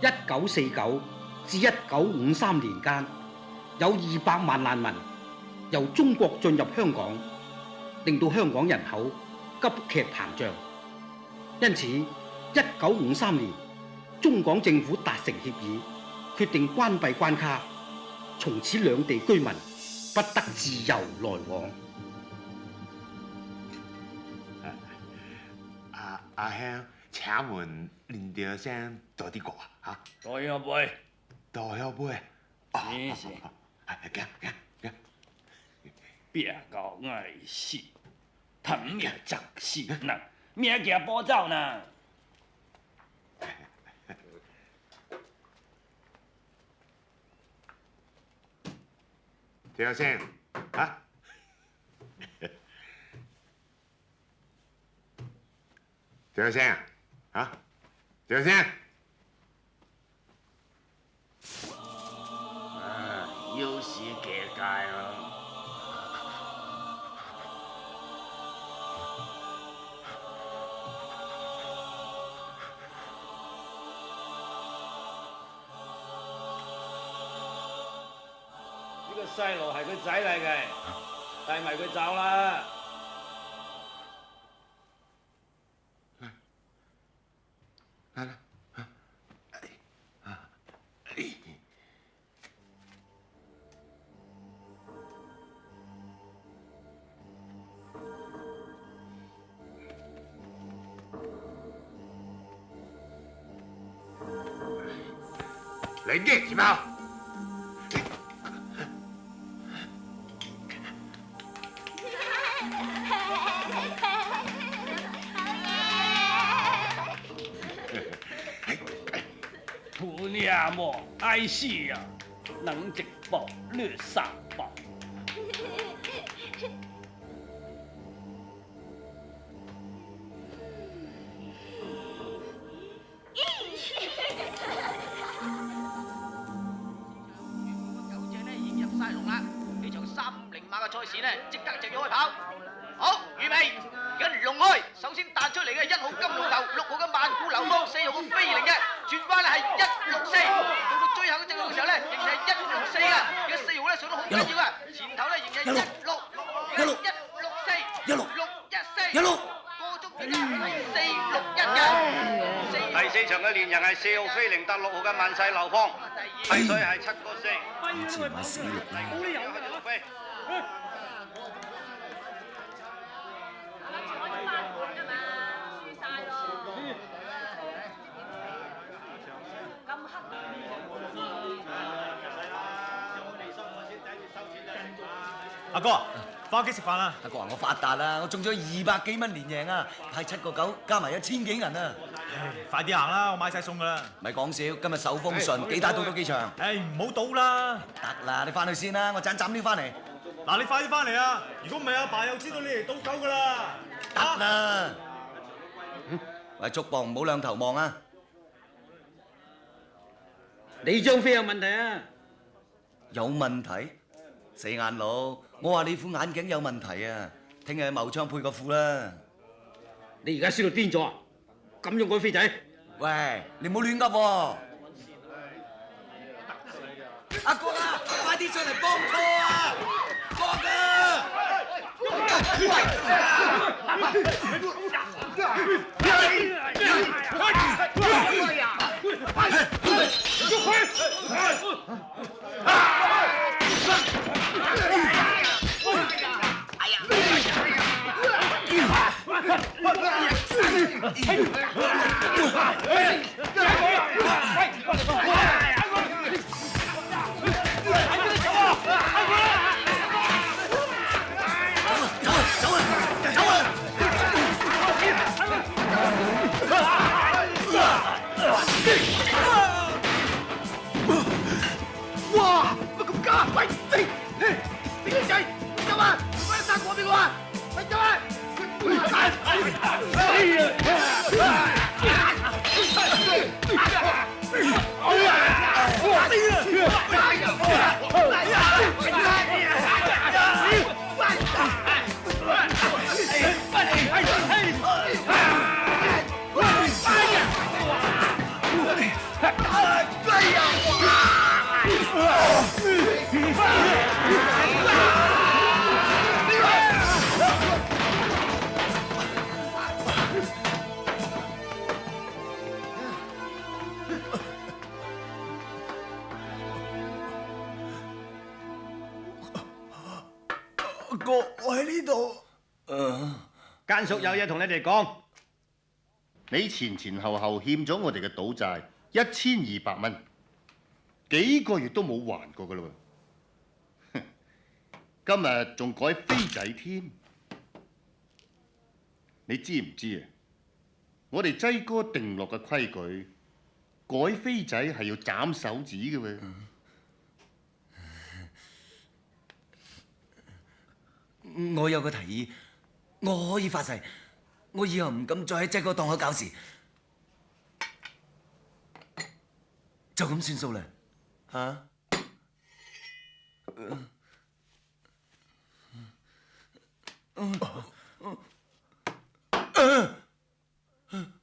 1949至1953年間，有200萬難民由中國進入香港，令到香港人口急劇膨脹。因此，1953年中港政府達成協議，決定關閉關卡，從此兩地居民不得自由來往。阿兄，請問連調聲多啲歌啊？多一杯，多一杯。謝謝。行。別搞愛戲，談咩雜事呢？咩叫波走呢？調聲啊！調聲啊！調聲。又是假界啊！呢個細路係佢仔嚟嘅，帶埋佢走啦。來啦！你嘅什麼？普尼亞莫愛戲呀，能直報略殺報。賽事呢，即刻就要開跑。好，預備，而家龍開，首先彈出嚟嘅1號金龍頭，6號嘅萬古流芳，4號嘅飛靈嘅，轉翻咧係164，到到最後嘅正路嘅時候咧，仍然係164啊！而家4號咧上得好緊要啊，前頭咧仍然係164，過足時間係461嘅。第4場嘅連人係4號飛靈搭6號嘅萬世流芳，睇水係7個4。以前買死六啦。阿哥，翻屋企食飯啦！阿哥話我發達啦，我中咗200幾蚊連贏啊，派7個9加埋1000幾銀啊！唉，快啲行啦，我買晒餸噶啦！咪講笑，今日手風順，幾打賭咗幾場？唉，唔好賭啦！得啦，你翻去先啦，我盞料翻嚟。嗱，你快啲翻嚟啊！如果唔係，阿爸又知道你嚟賭狗噶啦！得啦！喂，竹磅唔好兩頭望啊！你張飛有問題啊！有問題？死眼佬，我話你副眼鏡有問題啊！聽日茂昌配個副啦！你而家輸到癲咗啊！咁用改飛仔？喂，你唔好亂噏喎！阿哥啊，快啲上嚟幫拖啊！哥啊！哇！乜咁假？喂，死僆仔，走啊！快啲生果俾我啊！快走啊！哎呀！我喺呢度。奸叔有嘢同你哋講。你前前後後欠咗我哋嘅賭債1200蚊，幾個月都冇還過噶啦喎。今日仲改飛仔添，你知唔知啊？我哋擠哥定落嘅規矩，改飛仔係要斬手指嘅喎。我有個提議，我可以發誓，我以後唔敢再喺擠哥檔口搞事，就咁算數啦，嚇？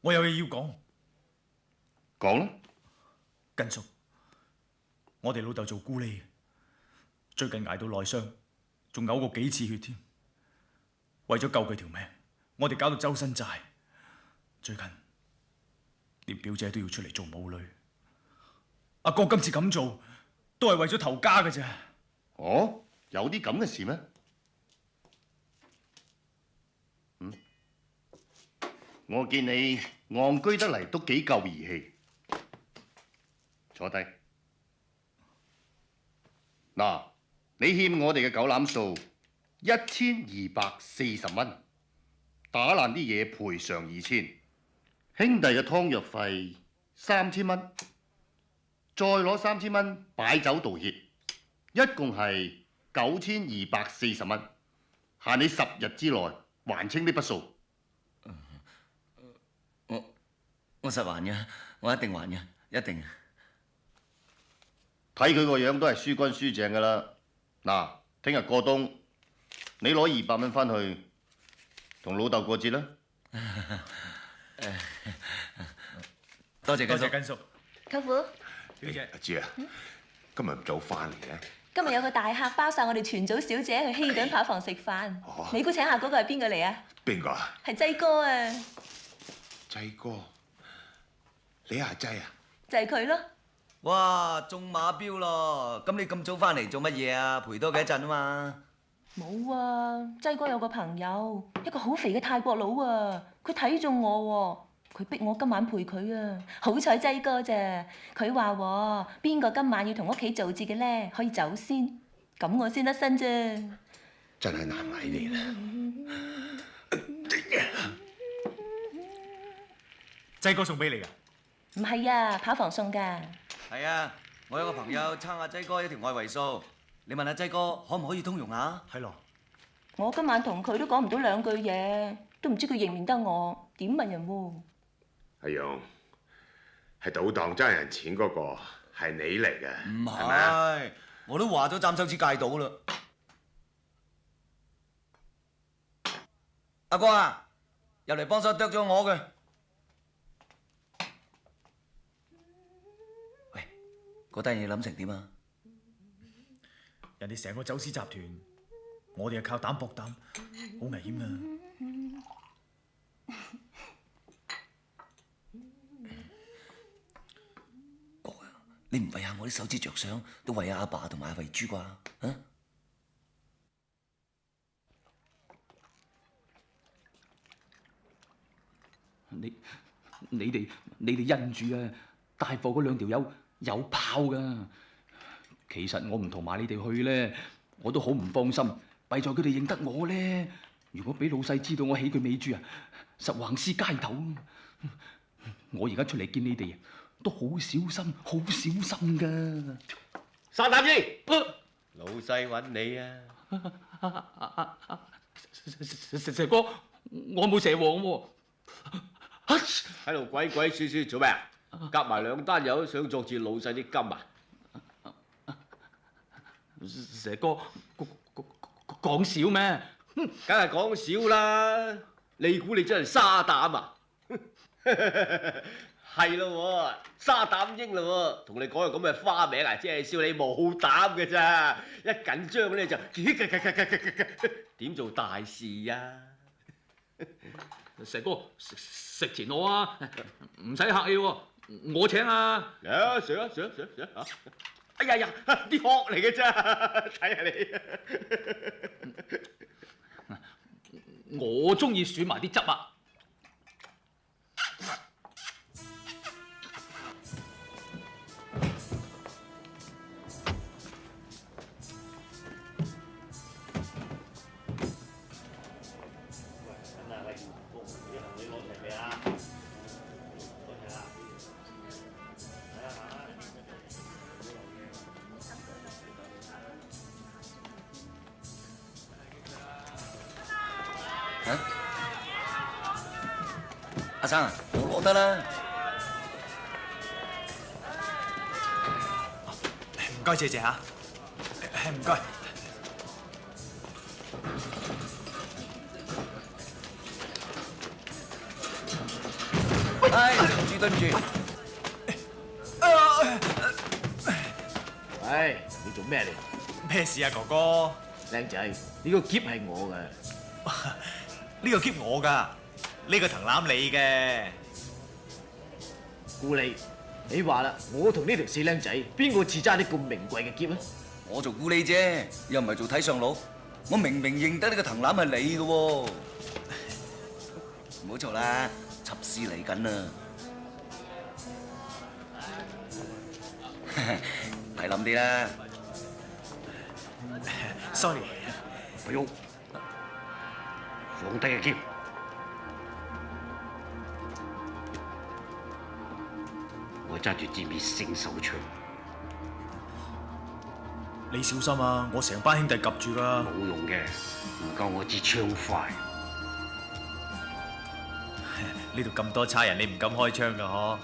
我有嘢要講，講啦，根叔，我哋老豆做咕喱，最近捱到內傷，仲嘔過幾次血添。為咗救佢條命，我哋搞到周身債。最近連表姐都要出嚟做母女。阿哥今次咁做，都係為咗頭家嘅啫。哦，有啲咁嘅事咩？我見你戇居得嚟都幾夠義氣。坐低。嗱，你欠我哋嘅狗攬數1240蚊，打爛啲嘢賠償2000，兄弟嘅湯藥費3000蚊，再攞3000蚊擺酒道歉，一共係9240蚊，限你10日之內還清呢筆數。我實還嘅，我一定還嘅，一定。睇佢個樣都係輸乾輸淨噶啦。嗱，聽日過冬，你攞200蚊翻去同老豆過節啦。多謝根叔。舅父，表姐，阿珠啊，今日唔早翻嚟嘅？今日有個大客包晒我哋全組小姐去希頓扒房食飯。你估請客嗰個係邊個嚟啊？邊個啊？係擠哥啊！擠哥，你阿擠啊？就係佢咯。哇，中馬標咯！咁你咁早翻嚟做乜嘢啊？陪多佢一陣啊嘛。冇啊，擠哥有個朋友，一個好肥嘅泰國佬啊，佢睇中我喎，佢逼我今晚陪佢啊。好彩擠哥咋，佢話邊個今晚要同屋企做節嘅咧，可以走先，咁我先得身啫。真係難為你啦。擠哥送俾你噶？唔係啊，扒房送噶。係啊，我有個朋友撐阿擠哥一條外圍數，你問阿擠哥可唔可以通融下？係咯。我今晚同佢都講唔到2句嘢，都唔知佢認唔認得我，點問人喎？阿勇，係賭檔爭人錢嗰個係你嚟嘅，唔係咪啊？係，我都話咗斬手指戒到啦。阿哥啊，入嚟幫手剁咗我嘅。喂，嗰單嘢諗成點啊？人哋成個走私集團，我哋係靠膽搏膽，好危險啊！哥啊，你唔為下我啲手指着想，都為下阿爸同埋阿慧珠啩？啊？你哋因住啊，帶貨嗰2條友有炮噶。其實我唔同埋你哋去咧，我都好唔放心，弊在佢哋認得我咧。如果俾老細知道我起佢尾注啊，實橫屍街頭。我而家出嚟見你哋，都好小心，好小心噶。沙膽英，老細揾你啊！蛇哥，我冇蛇王喎。喺度鬼鬼祟祟做咩啊？夾埋2單友想作住老細啲金啊！蛇哥講笑咩？梗係講笑啦！你估你真係沙膽啊？係咯，沙膽英咯，同你講個咁嘅花名啊，即係笑你冇膽嘅咋！一緊張咧就點做大事啊？蛇哥食錢我啊，唔使客氣喎，我請啊！食啊！哎呀呀，啲殼嚟嘅咋，睇下你。我中意選埋啲汁啊！阿生，我攞得啦。唔該，謝謝嚇。唔該。唉，對唔住對唔住。唉，你做咩嚟？咩事啊，哥哥？靚仔，呢個篋係我嘅。呢個篋我㗎，呢個藤籃你嘅。顧利，你話啦，我同呢條死靚仔，邊個似揸啲咁名貴嘅篋啊？我做咕喱啫，又唔係做睇相佬。我明明認得呢個藤籃係你嘅喎。唔好嘈啦，插絲嚟緊啦。睇冧啲啦。Sorry。不用，放低個篋。我揸住支滅星手槍。你小心啊！我成班兄弟及住㗎。冇用嘅，唔夠我支槍快。呢度咁多差人，你唔敢開槍㗎嗬？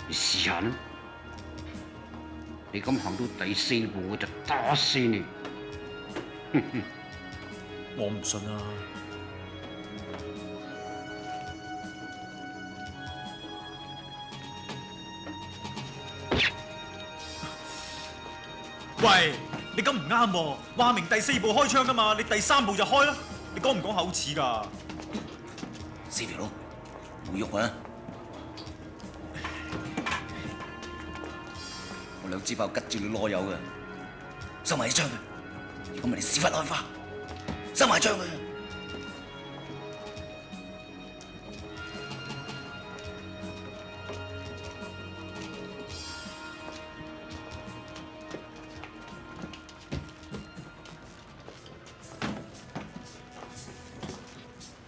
你試下啦！你咁行到第4步，我就打死你！我唔信啊！喂，你咁唔啱喎！話明第4步開槍㗎嘛，你第3步就開啦！你講唔講口齒㗎？死肥佬，冇喐啊！我兩支炮吉住你攞油嘅，收埋啲槍佢。如果唔係你屎忽開花，收埋槍佢。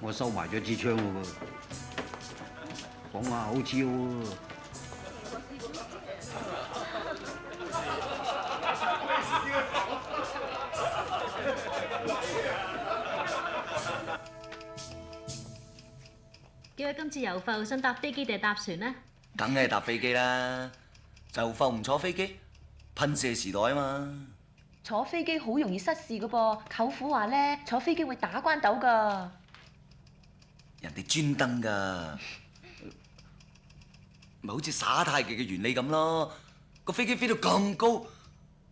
我收埋咗支槍咯喎，講下口齒喎。幾位今次遊埠想搭飛機定係搭船呢？梗係搭飛機啦，就埠唔坐飛機，噴射時代啊嘛。坐飛機好容易失事㗎噃，舅父話咧，坐飛機會打關鬥㗎。人哋專登㗎，咪好似耍太極嘅原理咁咯。個飛機飛到咁高，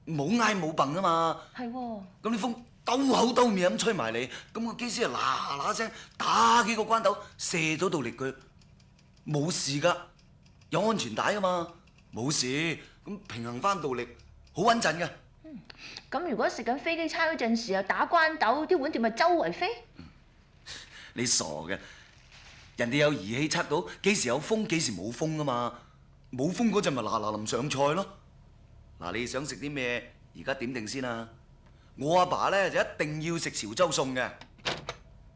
冇挨冇蹦啊嘛。係喎。咁啲風兜口兜面咁吹埋嚟，咁個機師啊嗱嗱聲打幾個關鬥，射咗道力佢，冇事㗎，有安全帶㗎嘛，冇事。咁平衡翻道力，好穩陣㗎。咁如果食緊飛機餐嗰陣時又打關鬥，啲碗碟咪周圍飛？你傻嘅，人哋有儀器測到幾時有風幾時冇風㗎嘛，冇風嗰陣咪嗱嗱臨上菜咯。嗱，你想食啲咩？而家點定先啊？我阿爸咧就一定要食潮州餸嘅。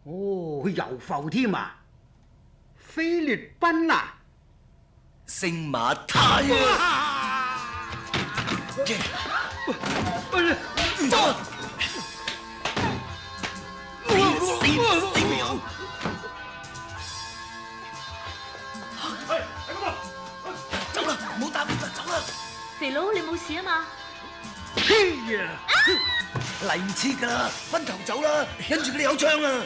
哦，去遊埠添啊？菲律賓啊？星馬泰啊！走啊！走啦，唔好打佢啦，走啦！肥佬，你冇事啊嘛？嘿呀！嚟唔切㗎啦，分頭走啦，跟住佢哋有槍啊！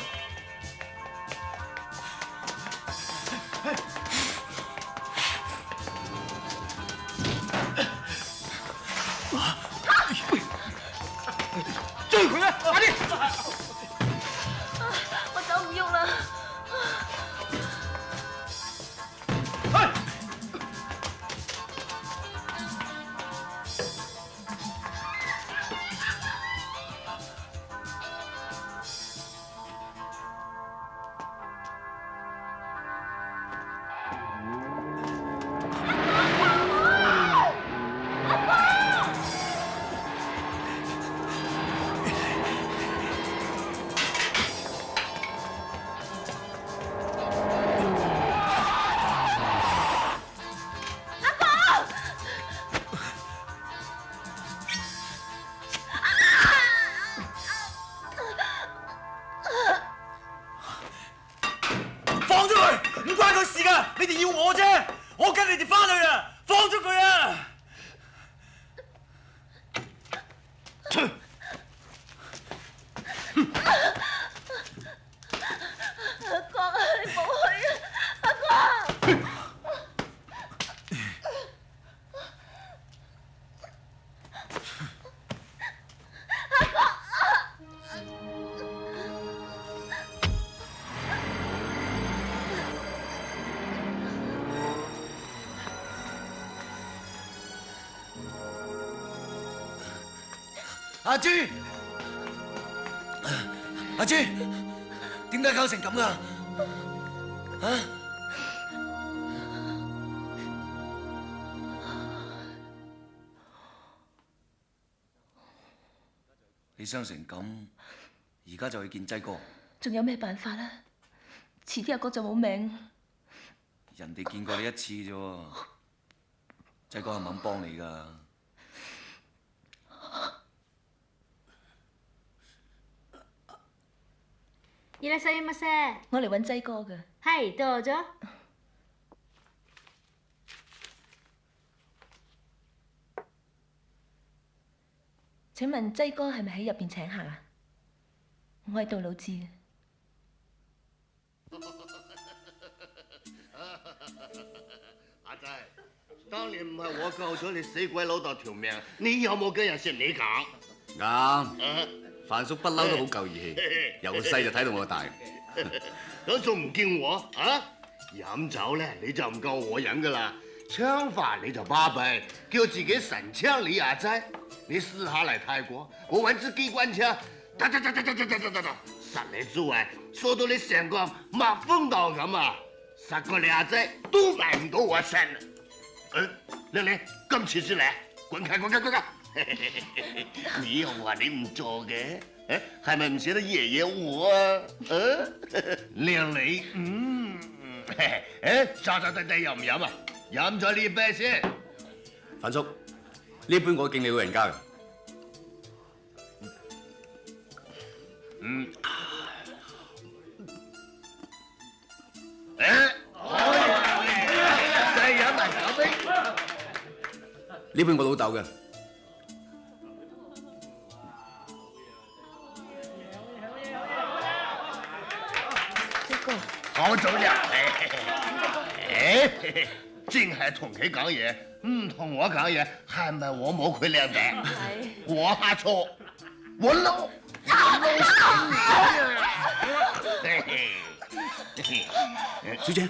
追佢啊！快啲！我走唔喐啦。阿朱，阿朱，點解搞成咁噶？啊！你傷成咁，而家就去見劑哥。仲有咩辦法啦？遲啲阿哥就冇命。人哋見過你一次啫喎，劑哥係唔肯幫你㗎。いらっしゃいませ。我嚟揾劑哥㗎。係，どうぞ。請問劑哥係咪喺入邊請客啊？我係杜老志嘅。阿仔，當年唔係我救咗你死鬼老豆條命，你有冇跟人説你講？啱。范叔不嬲都好夠義氣，由細就睇到我大。咁仲唔見我啊？飲酒咧你就唔夠我飲噶啦，槍法你就巴閉，叫自己神槍你阿仔。你試下嚟泰國，我揾支機關槍，噠噠噠噠噠噠噠噠噠，實你諸位，掃到你成個蜜蜂豆咁啊！十個你阿仔都買唔到我身啊！靚，今次先嚟，滾開滾開！你又話你唔做嘅，係咪唔捨得爺爺我啊？靚你，渣渣地地又唔飲啊？飲咗呢杯先。范叔，呢杯我敬你老人家嘅。再飲埋酒杯。呢杯我老豆嘅。好酒量，淨係同佢講嘢，唔同我講嘢，係咪我冇佢靚仔？係我下錯，我嬲小姐，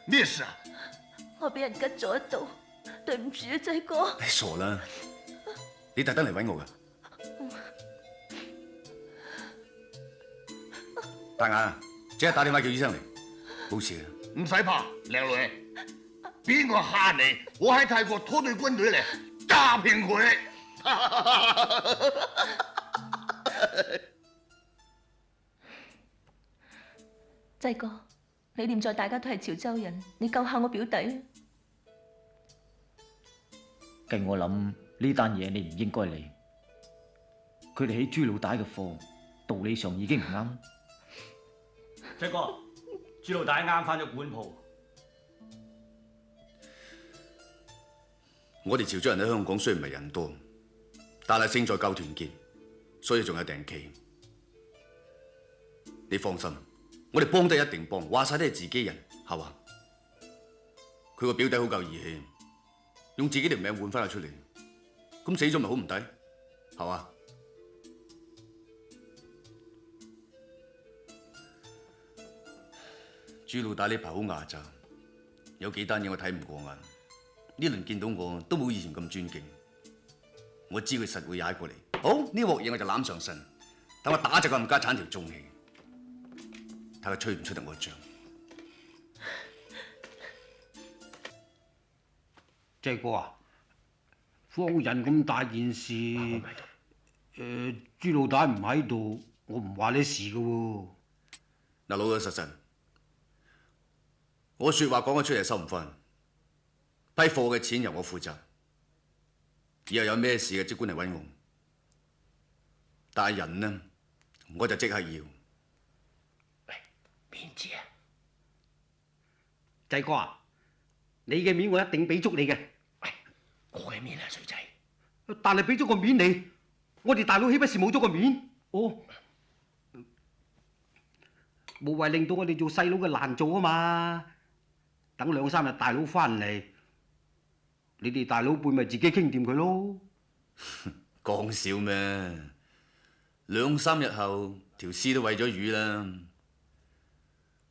咩事啊？我俾人吉咗一刀，對唔住啊，劑哥。你傻啦！你特登嚟揾我㗎？大眼，即刻打電話叫醫生嚟，冇事啊！唔使怕，靚女，邊個蝦你？我喺泰國拖隊軍隊嚟打平佢。劑哥，你念在大家都係潮州人，你救下我表弟啊！計我諗呢單嘢你唔應該理，佢哋起朱老大嘅貨，道理上已經唔啱。劑哥，朱老大啱翻咗管鋪。我哋潮州人喺香港雖然唔係人多，但係勝在夠團結，所以仲有訂期。你放心，我哋幫得一定幫，話晒都係自己人，係嘛？佢個表弟好夠義氣，用自己條命換翻佢出嚟，咁死咗咪好唔抵，係嘛？朱老大呢排好牙擦，有幾單嘢我睇唔過眼。呢輪見到我都冇以前咁尊敬，我知佢實會踩過嚟。好，呢鑊嘢我就攬上身，等我打隻個冚家鏟條中氣，睇佢吹唔吹得我脹。劑哥啊，方人咁大件事，朱老大唔喺度，我唔話你事噶喎。嗱，老老實實，我説話講咗出嚟收唔翻。批貨嘅錢由我負責，以後有咩事嘅即管嚟揾我。但係人呢，我就即刻要。面子啊！劑哥啊，你嘅面我一定俾足你嘅。我嘅面啊，水仔。但係俾咗個面你，我哋大佬豈不是冇咗個面？哦，無謂令到我哋做細佬嘅難做啊嘛。等2、3日大佬翻嚟。你哋大佬輩咪自己傾掂佢咯？講笑咩？2、3日後條屍都餵咗魚啦。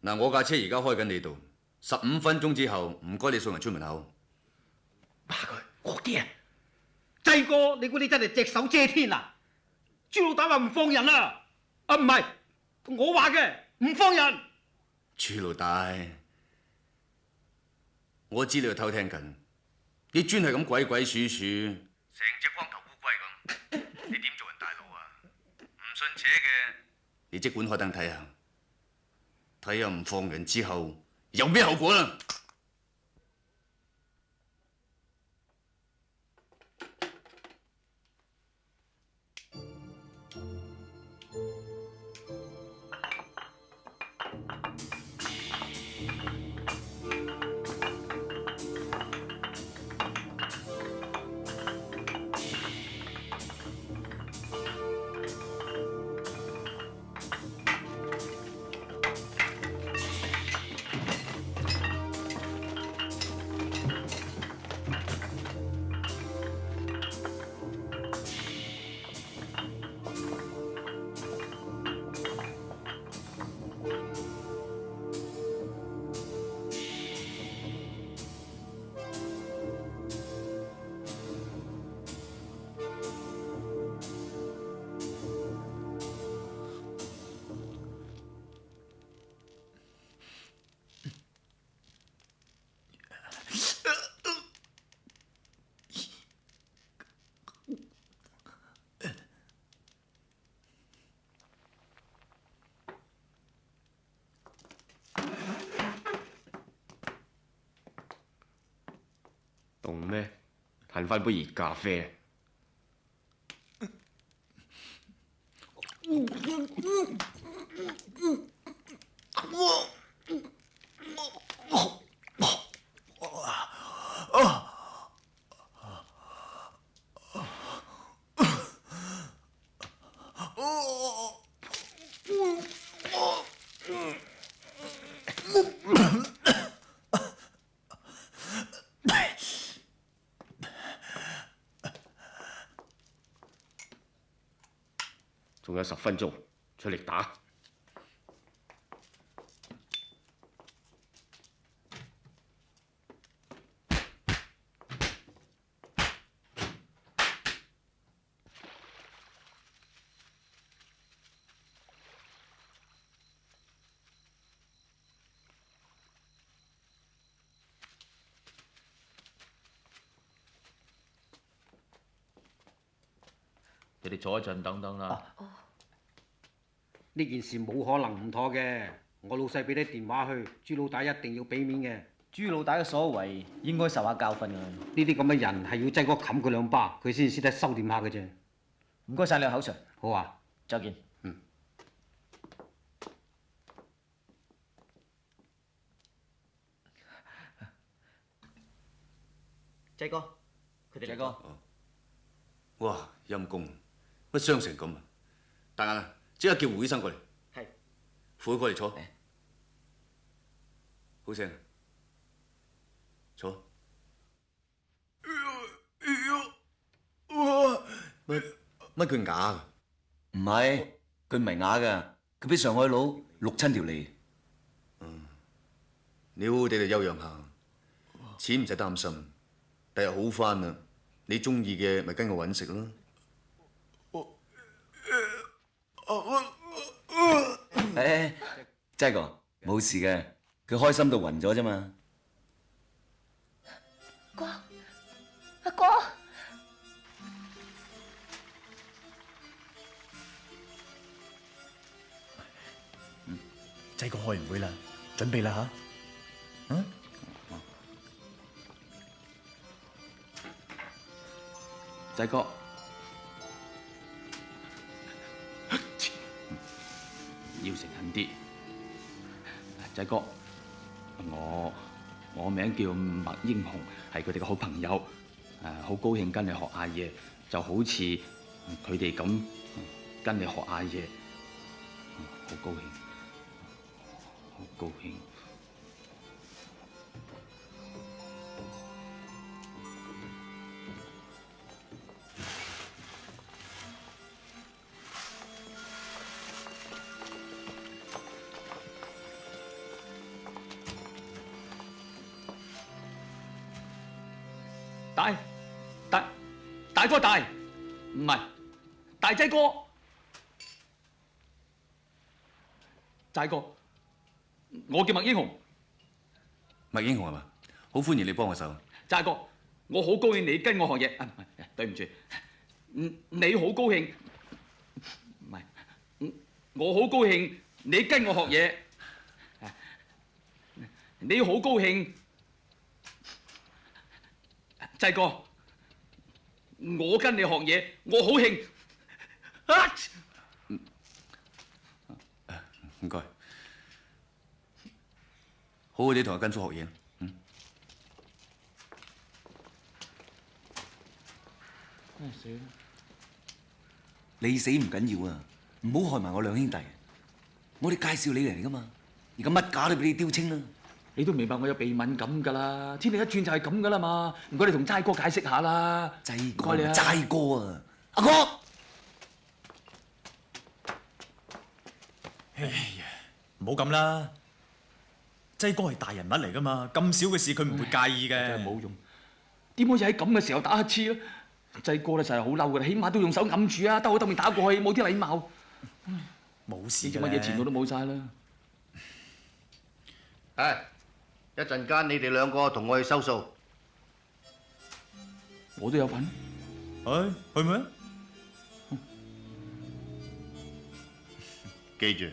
嗱，我架車而家開緊你度， 15分鐘之後，唔該你送人出門口。罵佢惡啲啊！濟哥，你估你真係隻手遮天啊？朱老大話唔放人啊！啊，唔係，我話嘅唔放人。朱老大，我知你喺偷聽緊，你專係咁鬼鬼祟祟，成隻光頭烏龜咁，你點做人大佬啊？唔信邪嘅，你即管開燈睇下，睇下唔放人之後有咩後果啦！凍咩？嘆翻杯熱咖啡。仲有10分鐘，出力打！你哋坐一陣等等啦。呢件事冇可能唔妥嘅，我老細俾啲電話去，朱老大一定要俾面嘅。朱老大嘅所為應該受下教訓㗎。呢啲咁嘅人係要濟哥冚佢2巴，佢先識得收斂下嘅啫。唔該晒你嘅口述。好啊，再見。濟哥，佢哋嚟哥。哇！陰公，乜傷成咁啊？大眼啊！即刻叫胡醫生過嚟。係。扶佢過嚟坐。好聲。坐。乜佢啞㗎？唔係，佢唔係啞㗎，佢俾上海佬錄親條脷。你好好地休養下，錢唔使擔心，第日好返啦。你中意嘅咪跟我揾食咯。誒，濟哥冇事嘅，佢開心到暈咗啫嘛。哥，阿哥，濟哥開完會啦，準備啦嚇。濟哥，要誠懇啲。濟哥，我名叫麥英雄，係佢哋嘅好朋友。好高興跟你學下嘢，就好似佢哋咁跟你學下嘢，好高興，好高興。大哥大，唔係大劑哥，齋哥，我叫麥英雄。麥英雄係嘛？好歡迎你幫我手。齋哥，我好高興你跟我學嘢。對唔住，你好高興，唔係，我好高興你跟我學嘢。你好高興，濟哥，我跟你學嘢，我好興。唔該，好好地同阿根叔學嘢。你死唔緊要啊，唔好害埋我兩兄弟。我哋介紹你嚟噶嘛，而家乜假都俾你丟清啦。你都明白我有鼻敏感㗎啦，天氣一轉就係咁㗎啦嘛。唔該你同齋哥解釋下啦。齋哥，唔該你啊，齋哥啊，阿哥。哎呀，唔好咁啦，劑哥係大人物嚟噶嘛，咁少嘅事佢唔會介意嘅。真係冇用，點可以喺咁嘅時候打乞嗤咧？濟哥咧就係好嬲㗎啦，起碼都用手揞住啊，兜口兜面打過去，冇啲禮貌。冇事嘅，乜嘢前途都冇晒啦。一陣間你哋兩個同我去收數。我都有份。去咩？記住，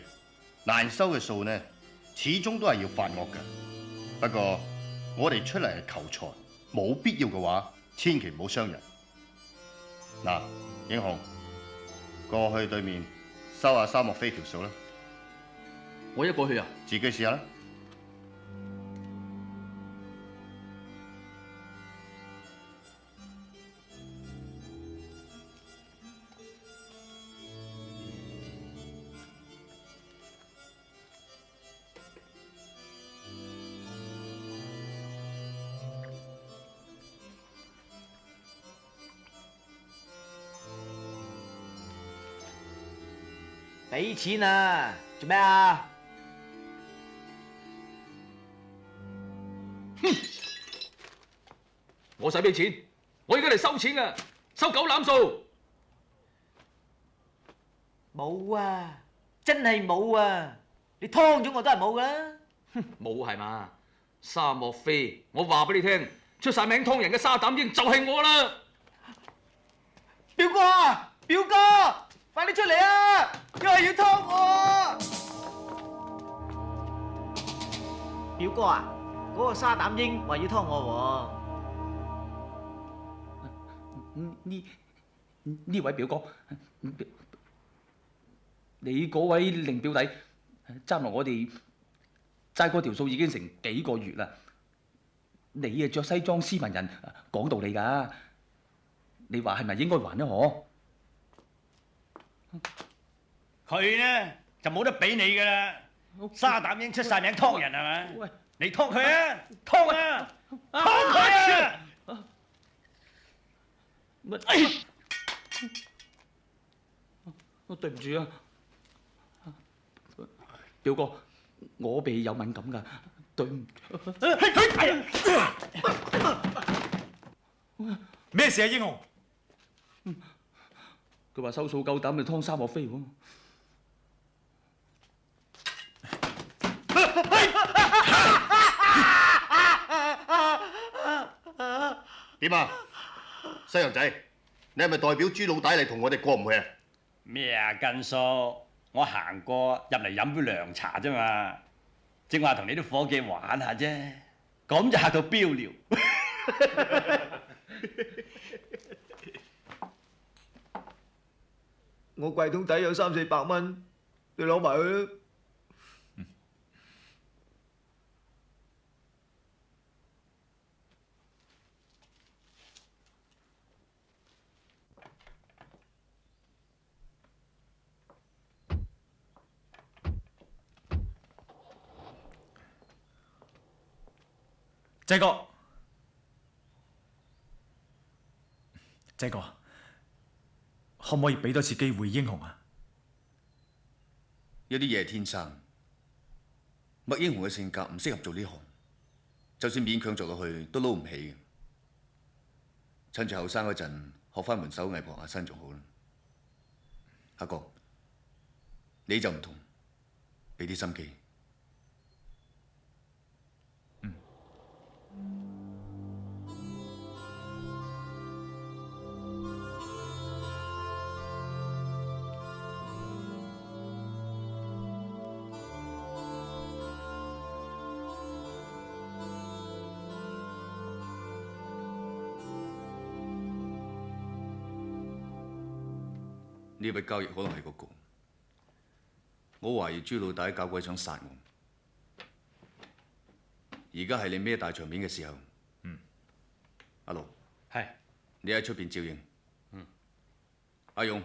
難收嘅數呢，始終都係要發惡嘅。不過我哋出嚟係求財，冇必要嘅話，千祈唔好傷人。嗱，英雄，過去對面收下沙漠飛條數啦。我一個去啊？自己試下啦。俾錢啊！做咩啊？哼！我使俾錢，我而家嚟收錢啊！收狗攬數。冇啊！真係冇啊！你劏咗我都係冇噶啦。冇係嘛？沙漠飛，我話俾你聽，出晒名劏人嘅沙膽英就係我啦！表哥啊！表哥！快啲出嚟啊！因為要劏我。表哥啊，嗰個沙膽英話要劏我喎。呢位表哥，你嗰位令表弟爭落我哋齋嗰條數已經成幾個月啦。你啊着西裝斯文人，講道理㗎。你話係咪應該還呢？可？佢呢就冇得俾你噶啦，沙膽英出晒名劏人係咪？喂，你劏佢啊，劏啊，劏佢啊！對唔住啊，表哥，我鼻有敏感㗎，對唔住。咩事啊，英雄？佢話收數夠膽就劏沙漠飛喎。點啊，西洋仔，你係咪代表豬老大嚟同我哋過唔去啊？咩啊，根叔，我行過入嚟飲杯涼茶啫嘛，正話同你啲伙計玩下啫，咁就嚇到飆了。我櫃桶底有300-400蚊，你攞埋佢啦。濟哥，濟哥，可唔可以俾多次機會英雄啊？有啲嘢係天生，麥英雄嘅性格唔適合做呢行，就算勉強做落去都撈唔起嘅。趁住後生嗰陣學翻門手藝傍下身仲好啦。阿哥，你就唔同，俾啲心機。呢筆交易可能係個局，我懷疑朱老大搞鬼想殺我。而家係你孭大場面嘅時候。阿盧，係，你喺出邊照應。阿勇，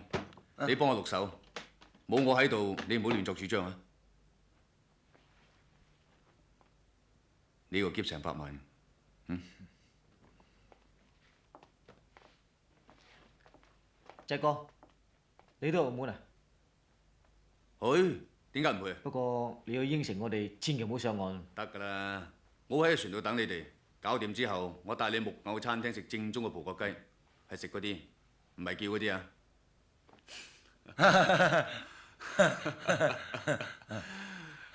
你幫我錄手，冇我喺度，你唔好亂作主張啊！呢個劫成100萬。仔哥，你都去澳門啊？去，點解唔去啊？不過你要應承我哋，千祈唔好上岸。得㗎啦，我喺船度等你哋，搞掂之後，我帶你木偶餐廳食正宗嘅葡國雞，係食嗰啲，唔係叫嗰啲啊！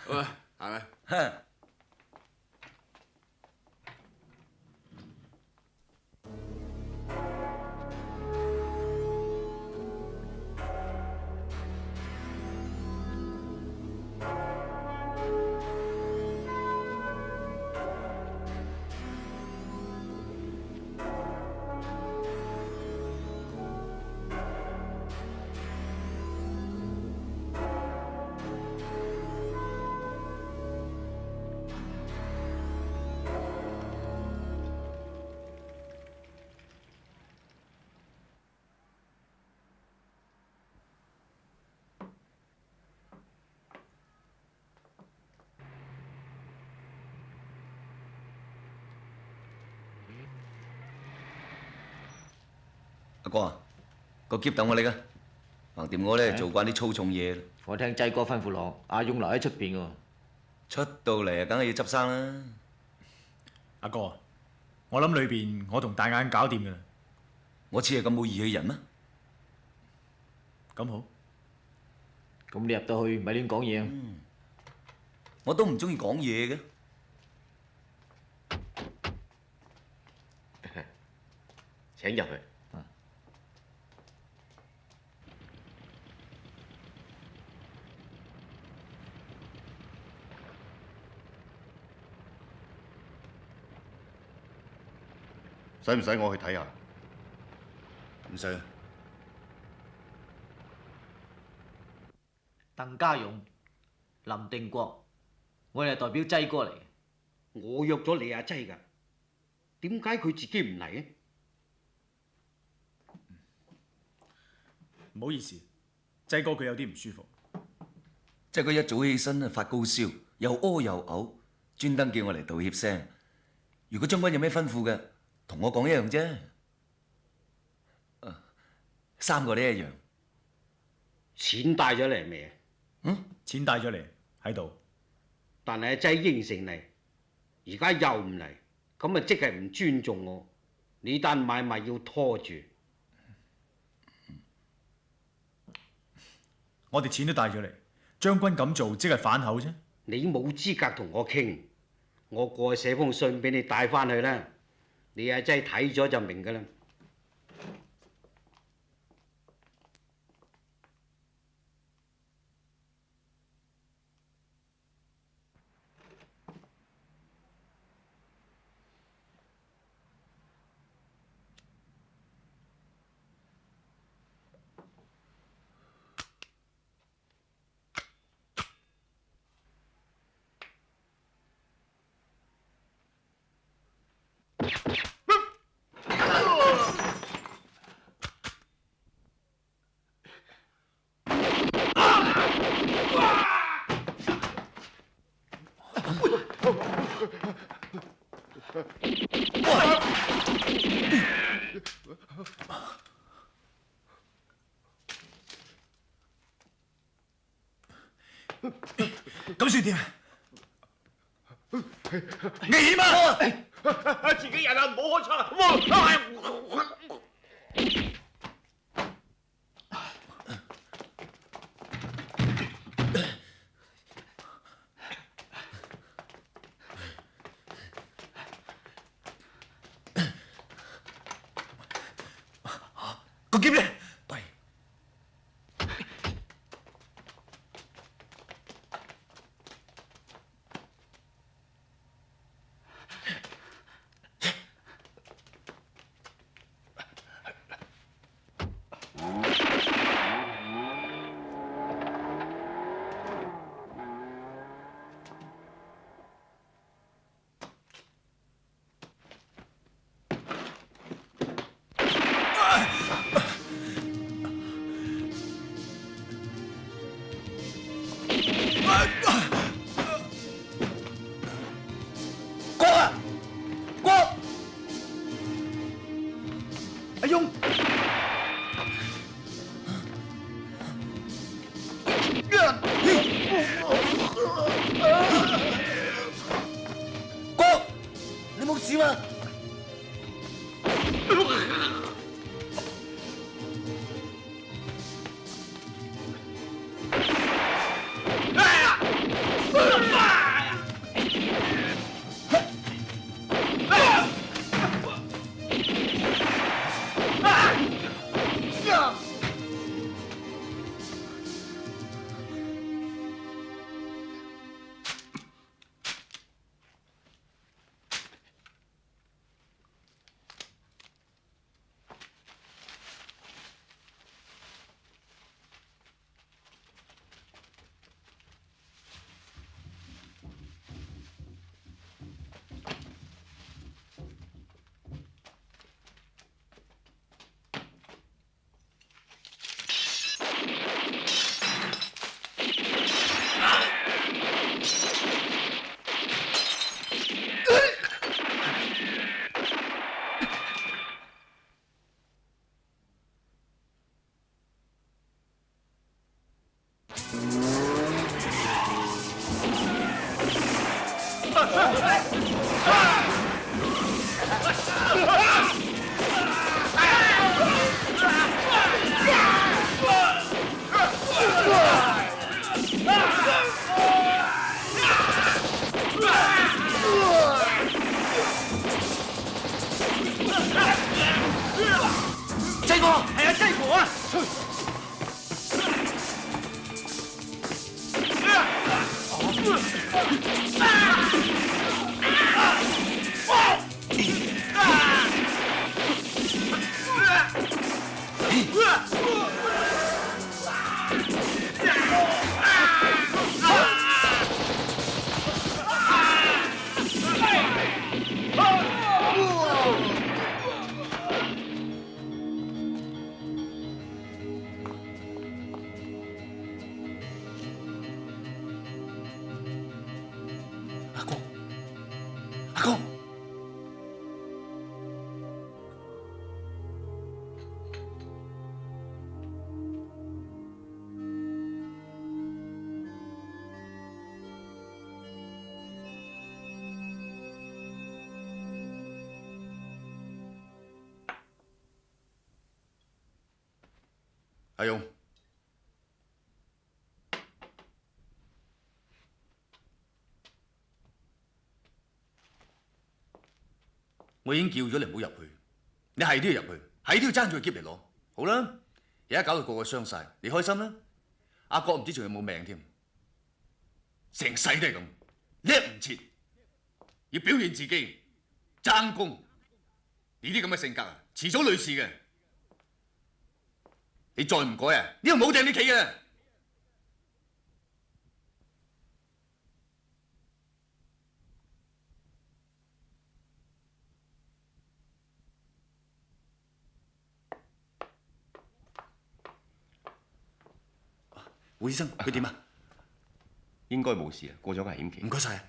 好啦，行啦。阿哥啊，個篋等我拎啊！橫掂我咧做慣啲粗重嘢。我聽仔哥吩咐落，阿勇留喺出邊喎。出到嚟啊，梗係要執生啦。阿哥，我諗裏邊我同大眼搞掂㗎啦。我似係咁冇義氣人咩？咁好。咁你入到去咪亂講嘢啊？我都唔中意講嘢嘅。請入去。使唔使我去睇下？唔使。鄧家勇、林定國，我哋係代表劑哥嚟嘅。我約咗你阿劑㗎，點解佢自己唔嚟嘅？唔好意思，劑哥佢有啲唔舒服。即係佢一早起身啊，發高燒，又屙又嘔，專登叫我嚟道歉聲。如果將軍有咩吩咐嘅，同我講一樣啫。3個都一樣。錢帶咗嚟未？錢帶咗嚟喺度，但係阿劑應承嚟，而家又唔嚟，咁啊即係唔尊重我。呢單買賣要拖住。我哋錢都帶咗嚟，將軍咁做即係反口啫。你冇資格同我傾，我過去寫封信俾你帶翻去啦。你阿劑睇咗就明㗎啦。咁算點？危險啊！自己人啊，唔好開槍啊！個劍呢？濟婆，係啊，濟婆啊！阿勇，我已經叫咗你唔好入去，你係都要入去，係都要爭住個篋嚟攞。好啦，而家搞到個個傷晒，你開心啦？阿國唔知仲有冇命添，成世都係咁，叻唔切，要表現自己，爭功。你啲咁嘅性格啊，遲早累事嘅。你再唔改啊，呢度冇掟你企嘅。胡醫生，佢點啊？應該冇事啊，過咗危險期。唔該晒。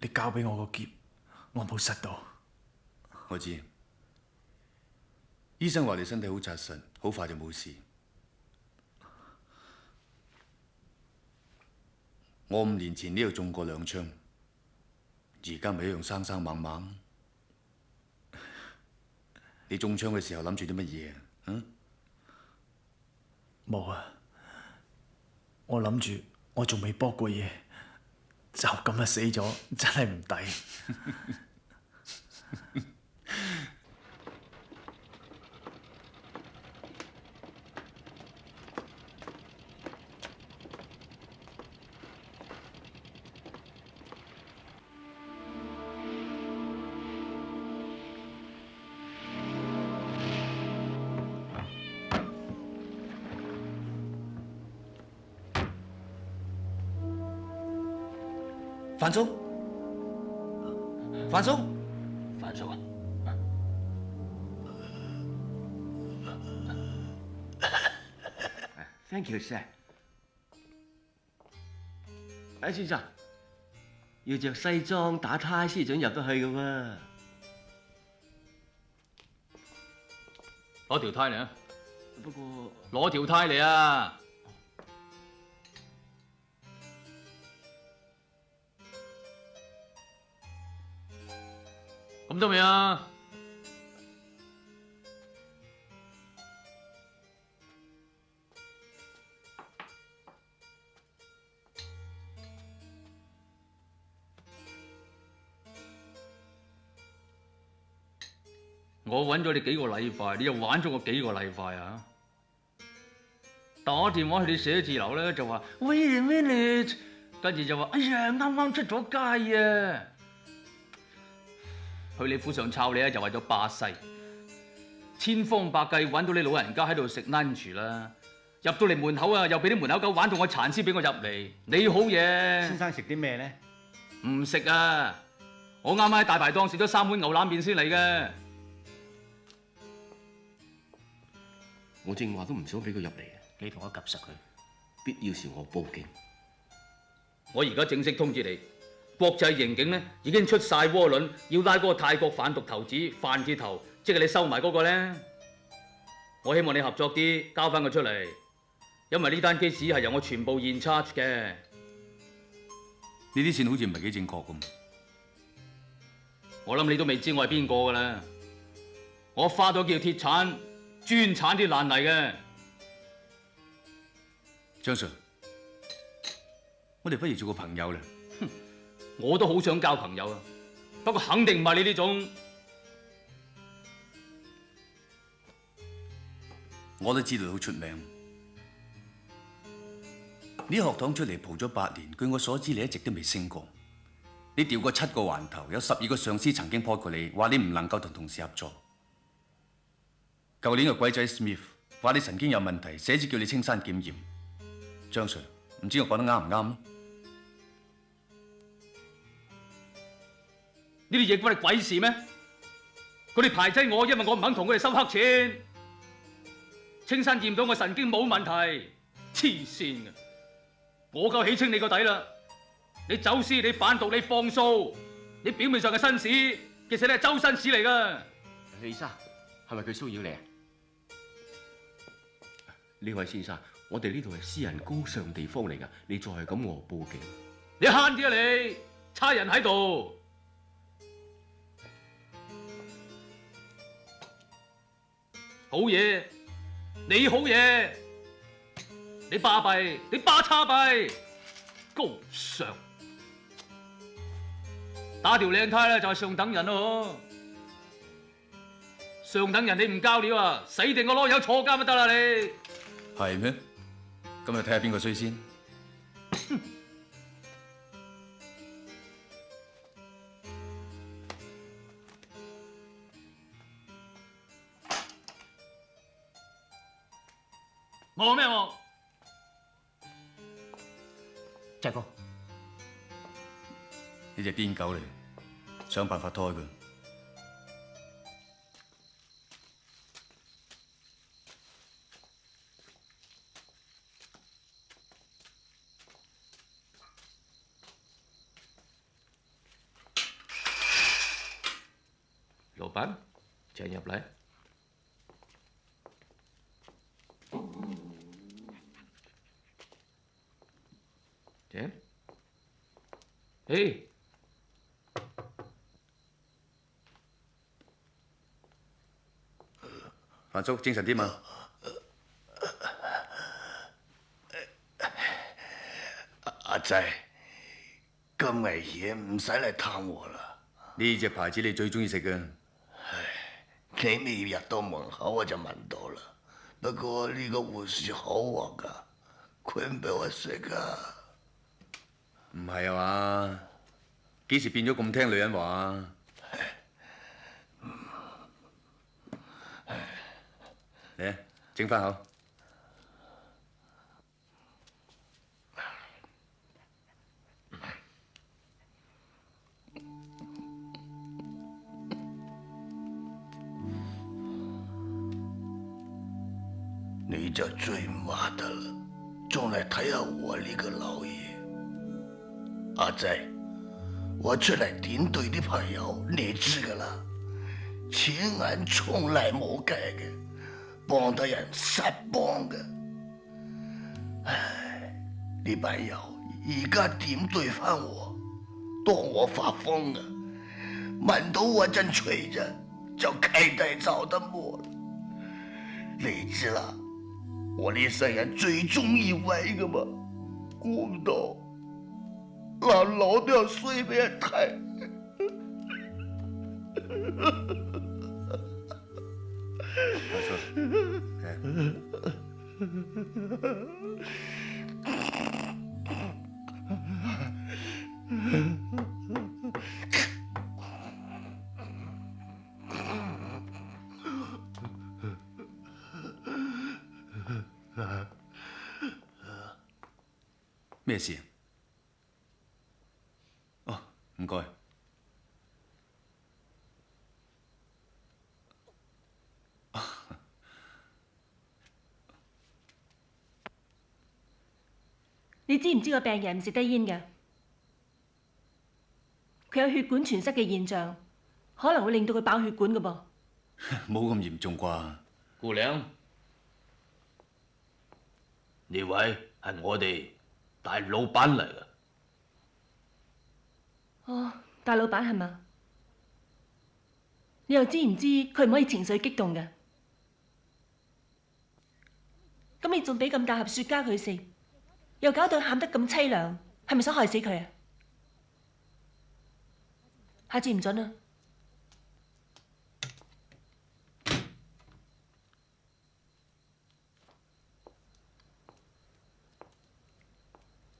你交俾我個劫，我冇失到。我知，醫生話你身體好紮實，好快就冇事。我5年前呢度中過2槍，而家咪一樣生生猛猛。你中槍嘅時候諗住啲乜嘢啊？冇啊！我諗住我仲未搏過嘢，就咁啊死咗，真係唔抵。范叔，范叔，范叔啊！Thank you, sir。先生，要着西裝打呔先准入得去噶喎。攞條呔嚟啊！不過攞條呔嚟啊！咁得未啊？我揾咗你幾個禮拜，你又玩咗我幾個禮拜啊？打電話去你寫字樓咧，就話 Wait a minute， 跟住就話哎呀啱啱出咗街啊！去你府上抄你咧，就為咗巴西，千方百計揾到你老人家喺度食 lunch 啦。入到嚟門口啊，又俾啲門口狗玩到我殘先俾我入嚟。你好嘢，先生食啲咩咧？唔食啊！我啱啱喺大排檔食咗3碗牛腩麵先嚟嘅。我正話都唔想俾佢入嚟，你同我夾實佢，必要時我報警。我而家正式通知你。國際刑警咧已經出晒渦輪，要拉嗰個泰國販毒頭子范鐵頭，即係你收埋嗰個咧。我希望你合作啲，交翻佢出嚟，因為呢單 case 係由我全部現 charge 嘅。呢啲線好似唔係幾正確咁。我諗你都未知我係邊個㗎啦。我花咗叫鐵鏟，專鏟啲爛泥嘅。張 Sir， 我哋不如做個朋友啦。我都好想交朋友啊，不過肯定唔係你呢種。我都知道你好出名，呢學堂出嚟蒲咗8年，據我所知你一直都未升過。你調過7個環頭，有12個上司曾經批過你，話你唔能夠同同事合作。舊年個鬼仔 Smith 話你神經有問題，寫住叫你青山檢驗。張 Sir， 唔知我講得啱唔啱？呢啲嘢關你鬼事咩？佢哋排擠我，因為我唔肯同佢哋收黑錢。青山驗到我神經冇問題，黐線嘅！我夠起清你個底啦！你走私、你販毒、你放數，你表面上嘅紳士，其實你係周紳士嚟噶。李生，係咪佢騷擾你啊？呢位先生，我哋呢度係私人高尚地方嚟㗎，你再係咁我報警。你慳啲啊你！差人喺度。好嘢，你好嘢，你巴閉，你巴叉閉，高尚，打條靚呔咧就係上等人咯。上等人你唔交料啊，死定個囉柚坐監就得啦你。係咩？咁就睇下邊個衰先。我咩我？濟哥，呢隻癲狗嚟，想辦法拖佢。闆，請入嚟。請。嘿。范叔，精神啲嘛？阿仔，咁危險唔使嚟探我啦。呢隻牌子你最中意食嘅。你未入到門口我就聞到啦。不過呢個護士好惡噶，佢唔俾我食噶。唔係啊嘛？幾時變咗咁聽女人話？嚟，整翻口。你就最麻得啦，仲嚟睇下我呢個老爺。阿仔，我出嚟點對啲朋友，你知噶啦，錢銀從來冇計嘅，幫得人實幫嘅。唉，你朋友而家點對翻我，當我發瘋啊！聞到我陣錘啫，就契弟走得冇啦。你知啦。我呢世人最中意威噶嘛，估唔到連老都要衰俾人睇。咩事？哦，唔該。你知唔知個病人唔食得煙嘅？佢有血管栓塞嘅現象，可能會令到佢爆血管㗎噃。冇咁嚴重啩？姑娘，呢位係我哋大老闆嚟嘅。哦，大老闆係嘛？你又知唔知佢唔可以情緒激動嘅？咁你仲俾咁大盒雪茄佢食，又搞到喊得咁凄涼，係咪想害死佢啊？下次唔準啊！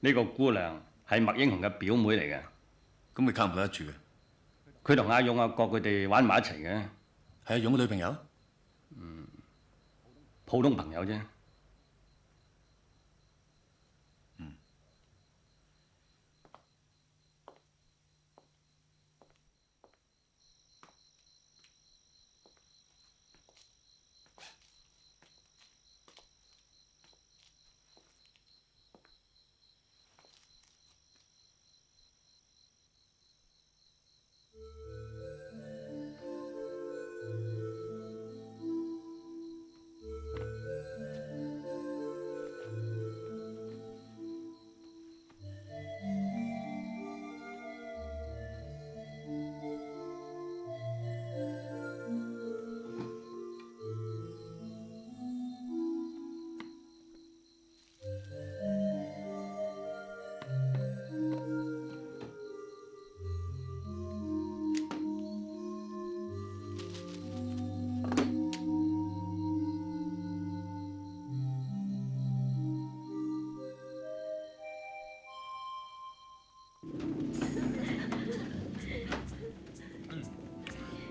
呢個姑娘係麥英雄嘅表妹嚟嘅，咁佢靠唔靠得住嘅？佢同阿勇、阿國佢哋玩埋一齊嘅，係阿勇嘅女朋友？普通朋友啫。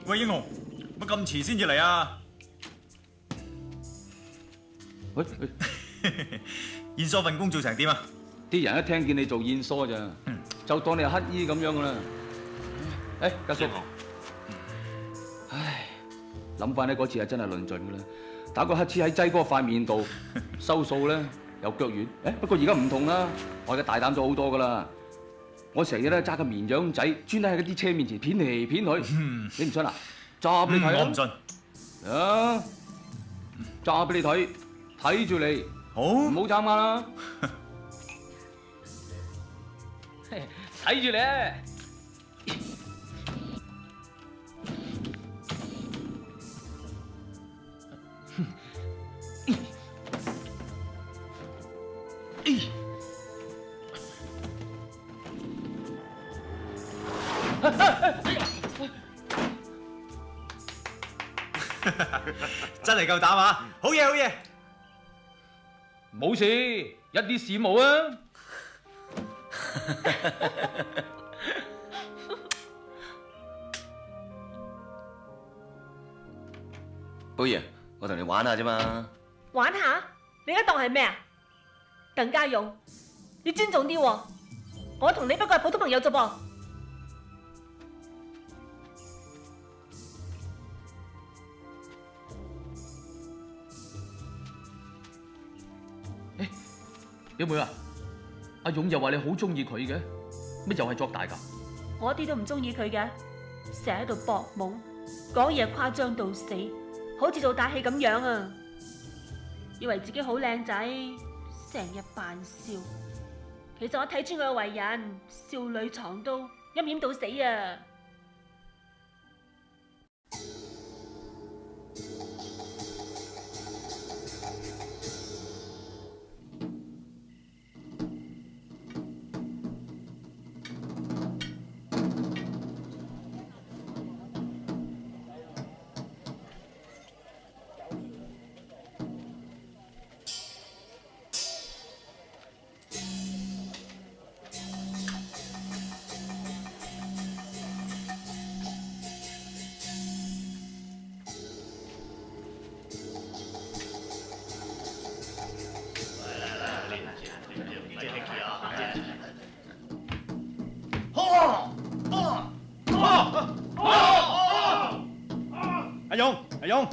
喂，英雄，乜咁遲先至嚟啊？喂，燕梳份工做成點啊？啲人一聽見你做燕梳咋，就當你係乞衣咁樣噶啦。誒，家叔，唉，諗翻呢嗰次係真係論盡噶啦，打個乞嗤喺擠哥塊面度，收數咧有腳軟。誒，不過而家唔同啦，我而家大膽咗好多噶啦。我成日咧揸個綿羊仔，專登喺嗰啲車面前片嚟片去。你唔信啊？再揸俾你睇啊！我唔信。啊，揸俾你睇，睇住你，好，唔好眨眼啦。睇住你啊！真係夠膽啊！好嘢好嘢，冇事，一啲事冇啊！寶爺，我同你玩下啫嘛。玩下？你而家當係咩啊？鄧家勇，要尊重啲喎。我同你不過係普通朋友啫噃。表妹啊，阿勇又話你好中意佢嘅，乜又係作大㗎？我一啲都唔中意佢嘅，成日喺度搏懵，講嘢誇張到死，好似做大戲咁樣啊！以為自己好靚仔，成日扮笑。其實我睇穿佢嘅為人，少女藏刀，陰險到死啊！阿勇，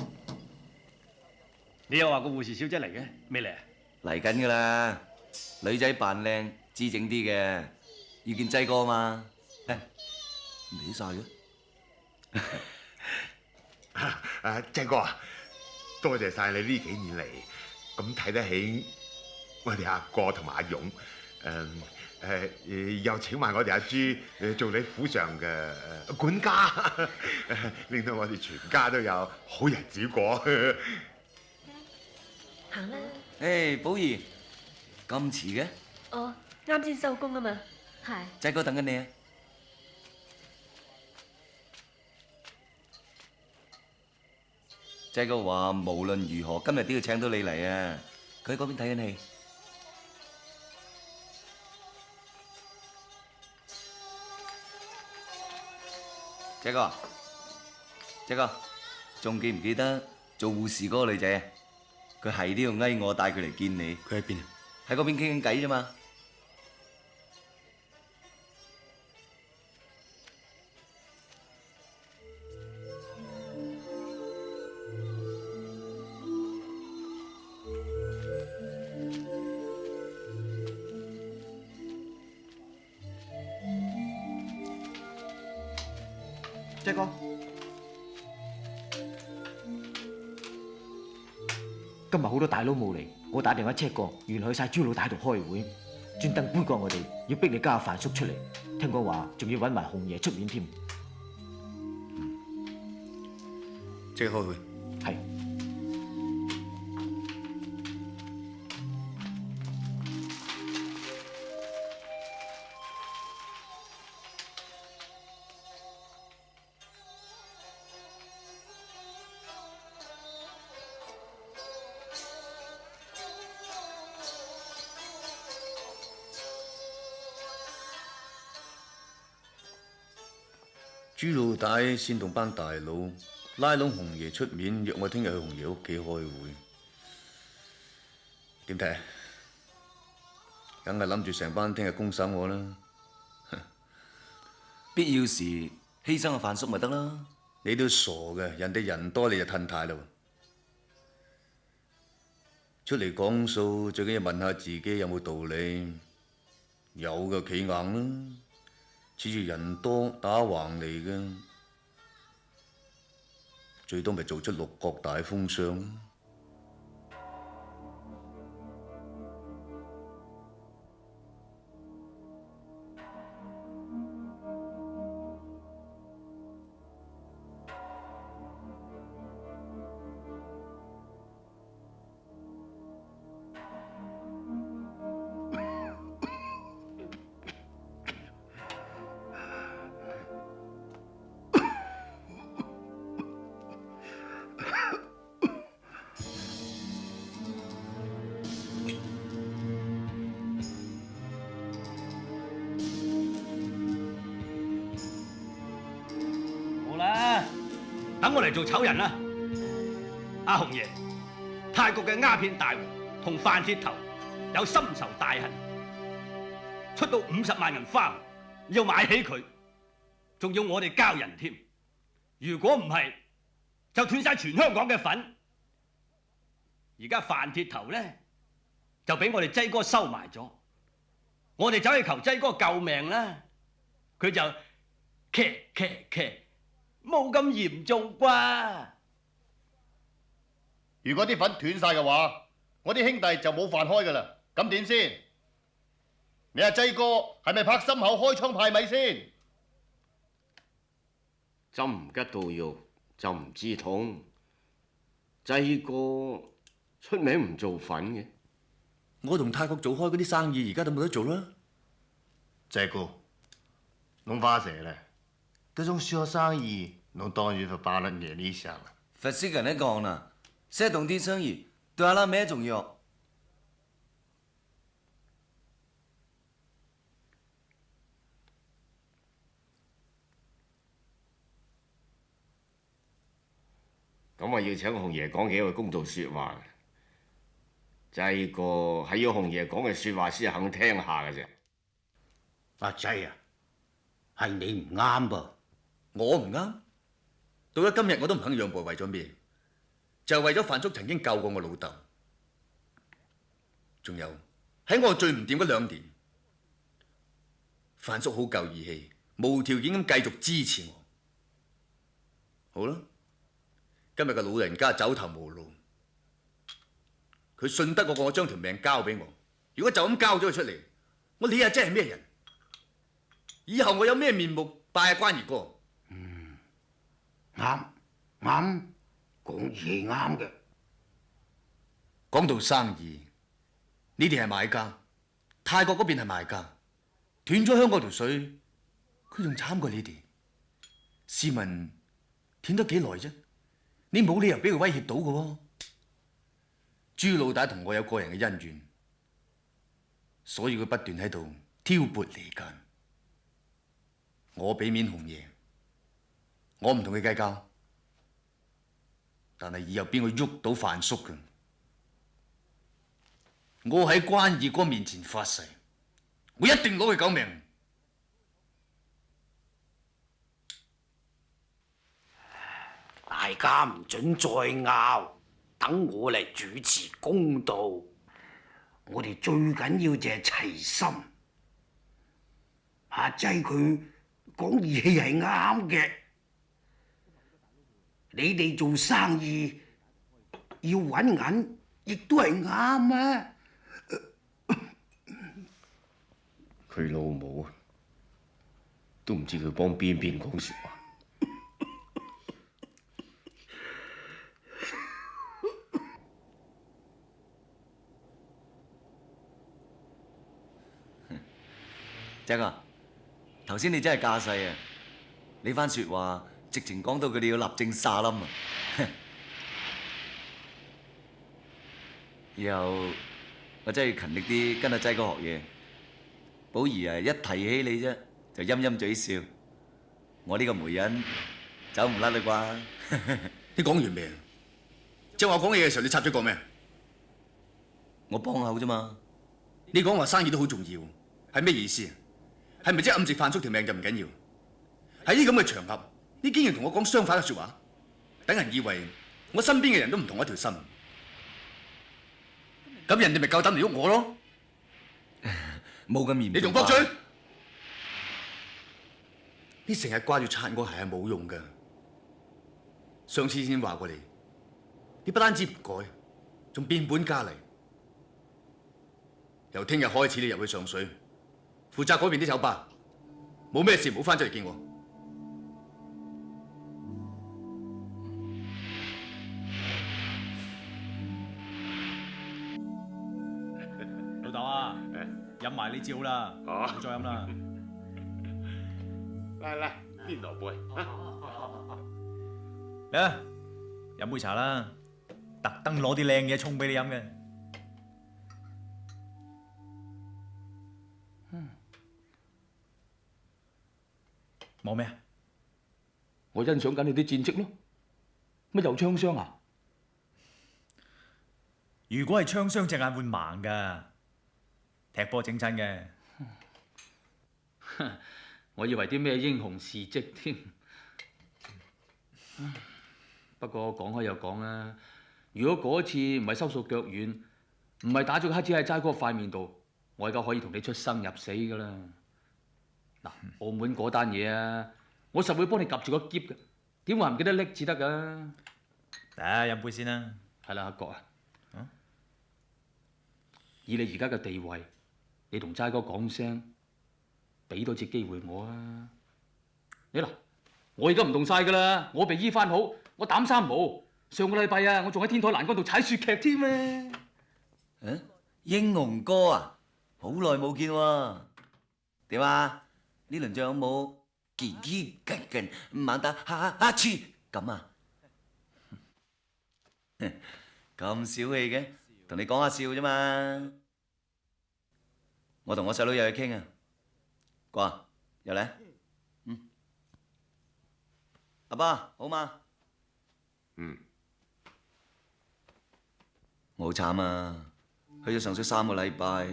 你又話個護士小姐嚟嘅，未嚟啊？嚟緊噶啦，女仔扮靚，姿整啲嘅，要見劑哥嘛。唔理晒嘅。劑哥啊，多謝晒你呢幾年嚟咁睇得起我哋阿哥同埋阿勇，又請埋我哋阿朱做你府上嘅管家，令到我哋全家都有好日子過。行啦。誒，寶兒，咁遲嘅？哦，啱先收工啊嘛。係。劑哥等緊你啊！劑哥話無論如何，今日都要請到你嚟啊！佢喺嗰邊睇緊戲。劑哥，劑哥，仲記唔記得做護士嗰個女仔啊？佢係都要翳我帶佢嚟見你。佢喺邊啊？喺嗰邊傾緊偈啫嘛。劑哥，今日好多大佬冇嚟，我打電話 check 過，原來去晒朱老大喺度開會，專登杯葛我哋，要逼你加范叔出嚟。聽講話仲要揾埋紅爺出面添。即刻開會。係。朱老大煽動班大佬拉攏紅爺出面，約我聽日去紅爺屋企開會。點睇啊？梗係諗住成班聽日公審我啦。必要時犧牲個范叔咪得啦。你都傻嘅，人哋人多你就褪軚啦。出嚟講數最緊要問下自己有冇道理，有嘅企硬啦。恃住人多打橫嚟嘅。最多咪做出六國大封相。等我嚟做醜人啦！阿紅爺，泰國嘅鴉片大王同范鐵頭有深仇大恨，出到50萬銀花要買起佢，仲要我哋交人添。如果唔係，就斷晒全香港嘅粉。而家范鐵頭咧就俾我哋劑哥收埋咗，我哋走去求劑哥救命啦，佢就騎。冇咁嚴重啩？如果啲粉斷晒嘅話，我啲兄弟就冇飯開噶啦。咁點先？你阿劑哥係咪拍心口開槍派米先？針唔吉到肉就唔知痛。劑哥出名唔做粉嘅。我同泰國做開嗰啲生意，而家都冇得做啦。劑哥，弄花蛇咧。這種小生意，侬當然就擺喺眼裏想啦。佛師跟你講啦，識動啲生意對阿拉咩重要？咁我要請紅爺講幾句公道説話。劑哥係要紅爺講嘅説話先肯聽下嘅啫。阿劑啊，係你唔啱噃。我唔啱，到咗今日我都唔肯讓步，為咗咩？就係為咗范叔曾經救過我老豆，仲有喺我最唔掂嗰2年，范叔好夠義氣，無條件咁繼續支持我。好啦，今日個老人家走投無路，佢信得過我將條命交俾我。如果就咁交咗佢出嚟，我理下真係咩人？以後我有咩面目拜阿關二哥？啱，講嘢啱嘅。講到生意，你哋係買家，泰國嗰邊係賣家，斷咗香港條水，佢仲慘過你哋。試問斷得幾耐啫？你冇理由俾佢威脅到嘅喎。朱老大同我有個人嘅恩怨，所以佢不斷喺度挑撥離間。我俾面紅爺。我唔同佢計較，但係以後邊個喐到范叔嘅，我喺關二哥面前發誓，我一定攞佢狗命。大家唔准再拗，等我嚟主持公道。我哋最緊要就係齊心。阿劑佢講義氣係啱嘅。你哋做生意要揾銀，亦都係啱啊！佢老母都唔知佢幫邊講説話。仔哥，頭先你真係架勢啊！你番説話直情講到佢哋要立正沙冧啊！以後我真係要勤力啲跟阿劑哥學嘢。寶兒啊，一提起你啫就陰陰嘴笑。我呢個媒人走唔甩啦啩？你講完未？即係話講嘢嘅時候，你插咗個咩？我幫口啫嘛。你講話生意都好重要，係咩意思啊？係咪即係暗示范叔條命就唔緊要？喺呢咁嘅場合，你竟然同我講相反嘅説話，等人以為我身邊嘅人都唔同我一條心，咁人哋咪夠膽嚟喐我咯？冇咁嚴重。你仲駁嘴？你成日掛住擦我鞋係冇用㗎。上次已經話過你，你不單止唔改，仲變本加厲。由聽日開始，你入去上水，負責嗰邊啲酒吧，冇咩事唔好翻出嚟見我。老豆啊，飲埋呢支好啦，唔好再飲啦。嚟，邊度杯？嚟啊，飲杯茶啦，特登攞啲靚嘢沖俾你飲嘅。望咩啊？我欣賞緊你啲戰績咯。乜又槍傷啊？如果係槍傷，隻眼會盲㗎。踢波整親嘅。我以為啲咩英雄事蹟添。不過講開又講啦，如果嗰次唔係收數腳軟，唔係打咗個黑子喺齋哥塊面度，我而家可以同你出生入死㗎啦。嗱，澳門嗰單嘢啊，我實會幫你夾住個篋嘅，點話唔記得拎至得㗎？嚟飲杯先啦。係啦，阿國啊，以你而家嘅地位，你同齋哥講聲，俾多次機會我啊！你嗱，我而家唔動晒㗎啦，我被醫翻好，我膽生毛。上個禮拜啊，我仲喺天台欄杆度踩雪屐添啊！英雄哥啊，好耐冇見喎。點啊？呢輪仗有冇健健猛打哈次咁啊？咁小氣嘅，同你講下笑啫嘛。我同我細佬有嘢傾啊。過入嚟。阿爸好嘛？我好慘啊！去咗上水3個禮拜，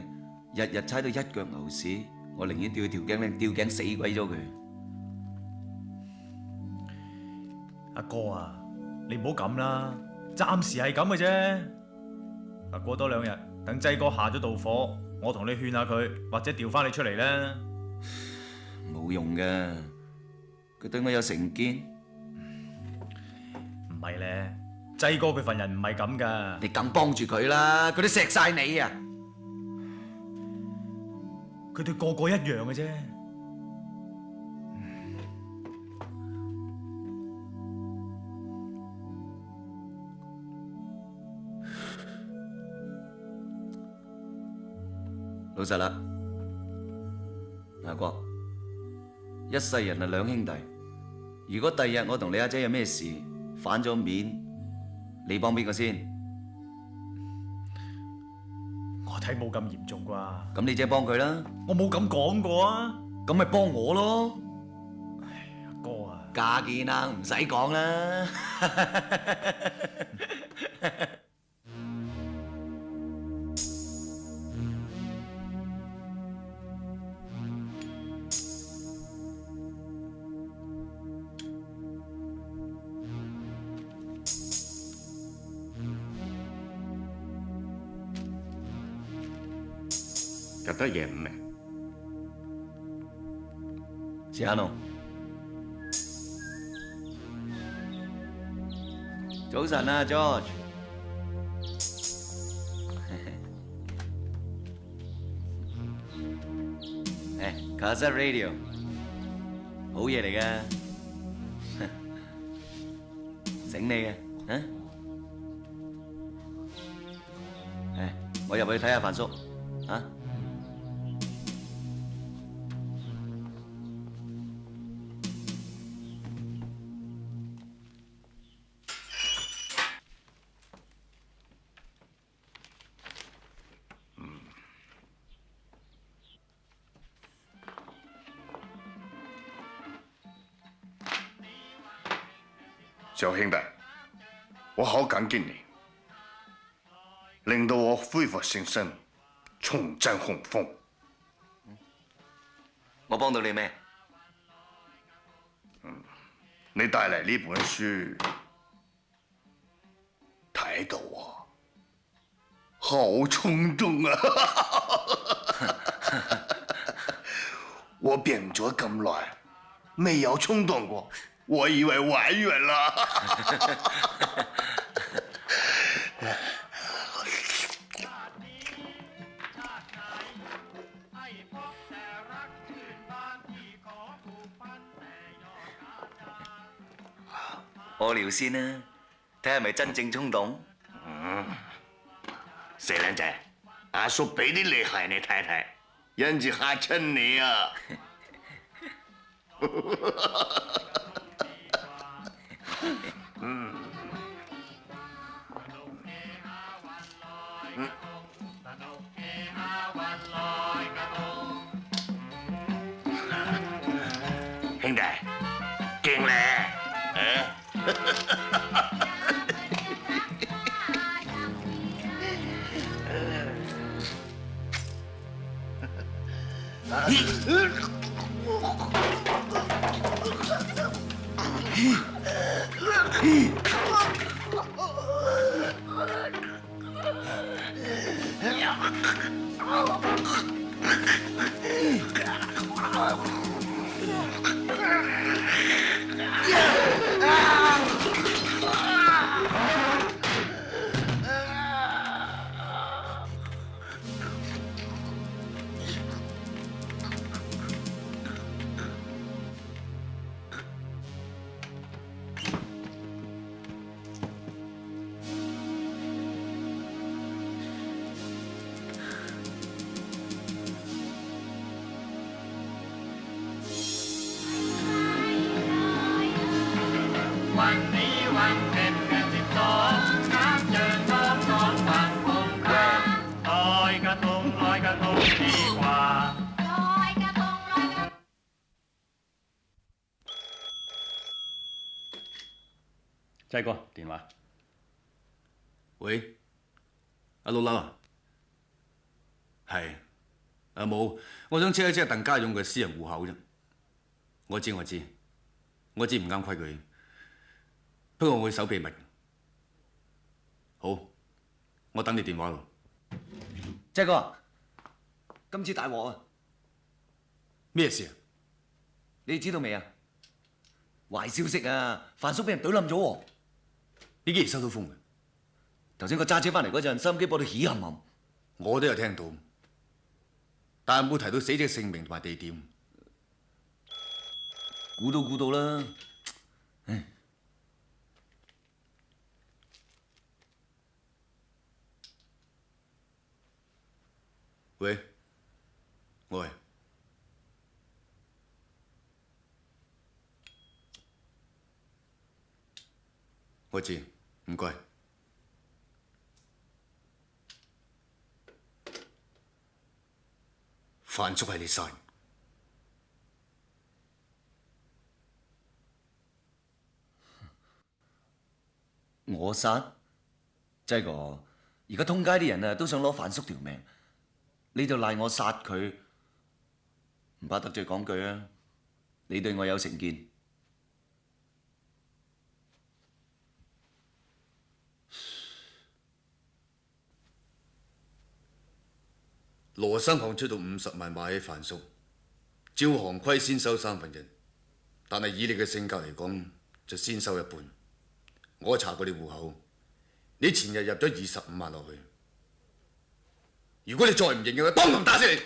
日日踩到一腳牛屎，我寧願吊佢條頸咧，吊頸死鬼咗佢。阿哥啊，你唔好咁啦，暫時係咁嘅啫。嗱，過多2日，等劑哥下咗道火，我同你勸下佢，或者調翻你出嚟啦。冇用嘅，佢對我有成見。唔係咧，劑哥佢份人唔係咁噶。你梗幫住佢啦，佢都錫晒你啊！佢對個個一樣嘅啫。老實啦，阿國，一世人啊兩兄弟，如果第日我同你阿姐有咩事反咗面，你幫邊個先？我睇冇咁嚴重啩。咁你姐幫佢啦。我冇咁講過啊。咁咪幫我咯。唉，阿哥啊，家見啦，唔使講啦。入得夜5未？試下咯。早晨啊 ，George。Cassette Radio， 好嘢嚟㗎，醒你嘅，我入去睇下范叔，啊。小兄弟，我好感激你，令到我恢復性身，重振雄風。我幫到你咩？你帶嚟呢本書，睇到我好衝動啊！我病咗咁耐，未有衝動過。我以为完远了。屙尿先啦，睇下係咪真正衝動。死靚仔，阿叔俾啲厲害你睇睇，因住嚇親你啊！兄弟，勁咧！濟哥電話。喂，阿老劉啊，係冇，我想 check 一 check 鄧家勇嘅私人戶口啫。我知唔啱規矩，不過我會守秘密。好，我等你電話咯。濟哥，今次大鑊啊！咩事啊？你知道未啊？壞消息啊！范叔俾人懟冧咗喎！你幾時收到風嘅？頭先我揸車翻嚟嗰陣，收音機播到起冚冚。我都有聽到，但係冇提到死者姓名同埋地點。估到啦。唉，喂，喂。我知，唔該。范叔係你殺人，我殺？濟哥，而家通街啲人啊都想攞范叔條命，你就賴我殺佢，唔怕得罪講句啊！你對我有成見。羅生行出到50萬買起范叔，照行規先收1/3，但係以你嘅性格嚟講，就先收一半。我查過你戶口，你前日入咗25萬落去。如果你再唔認嘅話，當堂打死你！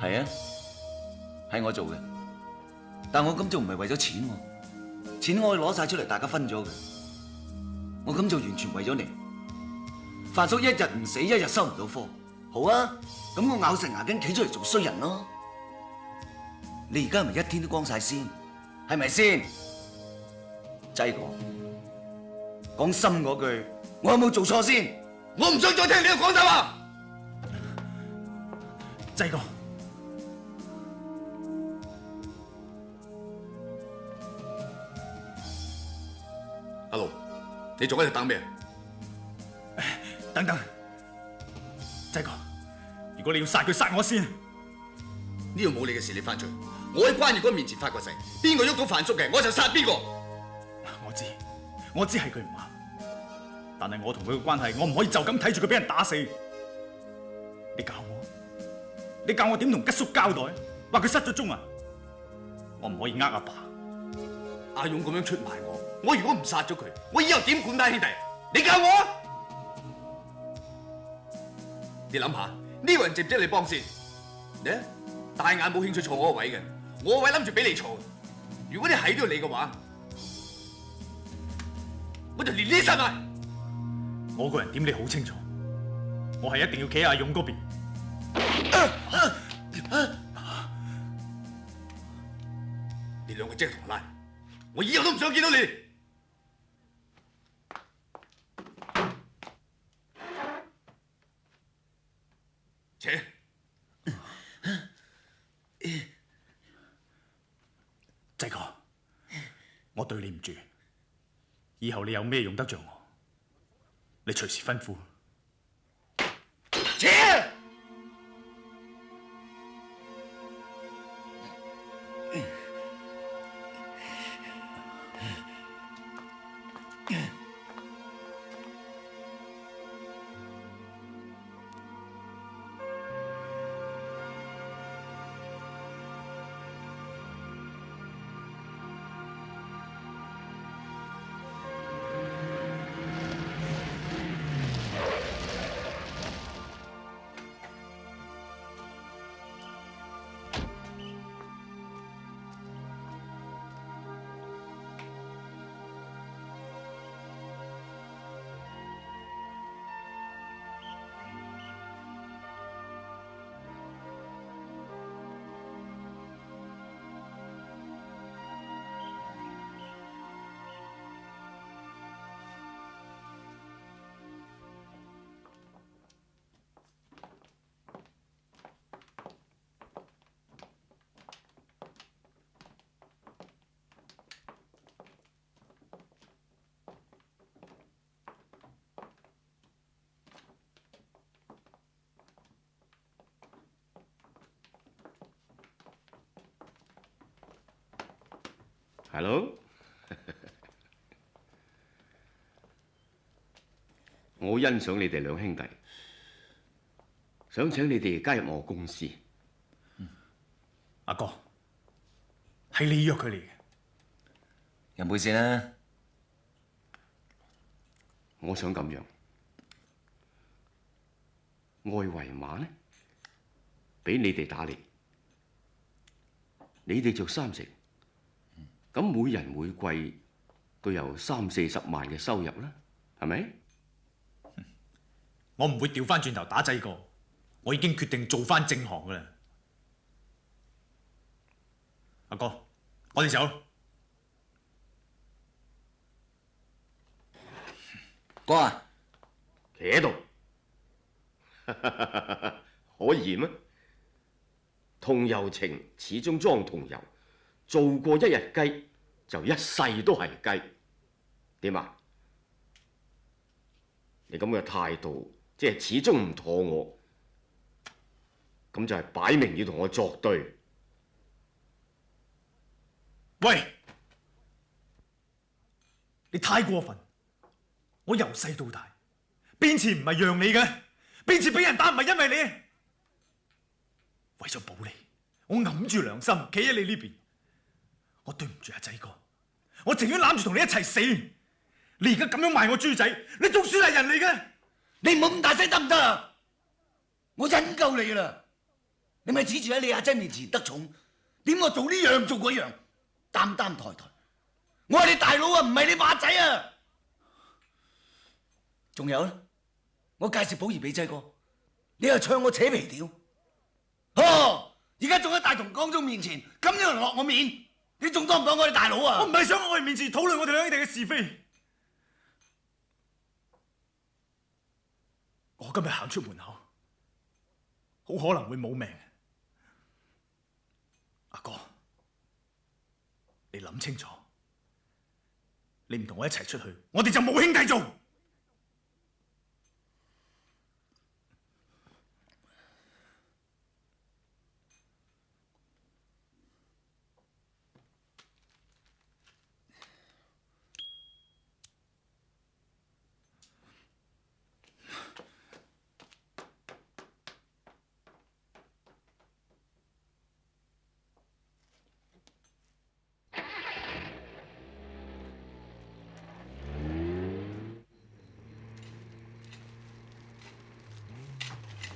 係啊，係我做嘅，但我咁做唔係為咗錢喎。錢我可以攞晒出嚟，大家分咗嘅。我咁做完全為咗你。范叔一日唔死，一日收唔到科。好啊，咁我咬實牙根企出嚟做衰人咯。你而家係咪一天都光晒先？係咪先？濟哥，講心嗰句，我有冇做錯先？我唔想再聽你講大話。濟哥。阿盧，你仲喺度等咩？等等，濟哥，如果你要殺佢，殺我先。呢度冇你嘅事，你翻出去。我喺關月哥面前發過誓，邊個喐到范叔嘅，我就殺邊個。我知係佢唔啱，但係我同佢嘅關係，我唔可以就咁睇住佢俾人打死。你教我點同吉叔交代？話佢失咗蹤啊！我唔可以呃阿爸。阿勇咁樣出賣我如果唔殺咗佢，我以後點管班兄弟？你教我啊！你諗下，呢個人值唔值你幫先？你啊，大眼冇興趣坐我個位嘅，我個位諗住俾你坐。如果你係都要你嘅話，我就連呢殺埋。我個人點你好清楚，我係一定要企喺阿勇嗰邊。你兩個精同爛，我以後都唔想見到你。請，仔哥，我對你唔住，以後你有咩用得着我，你隨時吩咐。請。Hello， 我好欣賞你哋兩兄弟，想請你哋加入我公司。阿哥，係你約佢嚟嘅，飲杯先啦。我想咁樣，外圍馬呢，俾你哋打理，你哋做30%。咁每人每季都有30-40萬嘅收入啦，係咪？我唔會調翻轉頭打仔哥，我已經決定做翻正行噶啦。阿哥，我哋走。哥啊，企喺度，可以咩？同遊情始終裝同遊。做過一日雞，就一世都係雞。點啊？你咁嘅態度，即係始終唔妥我，咁就係擺明要同我作對。喂，你太過分！我由細到大，邊次唔係讓你嘅？邊次俾人打唔係因為你？為咗保你，我揞住良心，企喺你呢邊。我對唔住阿仔哥，我情願攬住同你一齊死。你而家咁樣賣我豬仔，你仲算係人嚟嘅？你唔好咁大聲得唔得啊？我忍夠你啦！你咪指住喺你阿仔面前得寵，點我做呢樣做嗰樣，擔擔抬抬。我係你大佬啊，唔係你馬仔啊！仲有咧，我介紹寶儀俾仔哥，你又唱我扯皮條。而家仲喺大同江中面前咁樣落我面。你仲當唔當我哋大佬啊？我唔係想喺我哋面前討論我哋兩兄弟嘅是非。我今日行出門口，好可能會冇命。阿哥，你諗清楚，你唔同我一齊出去，我哋就冇兄弟做。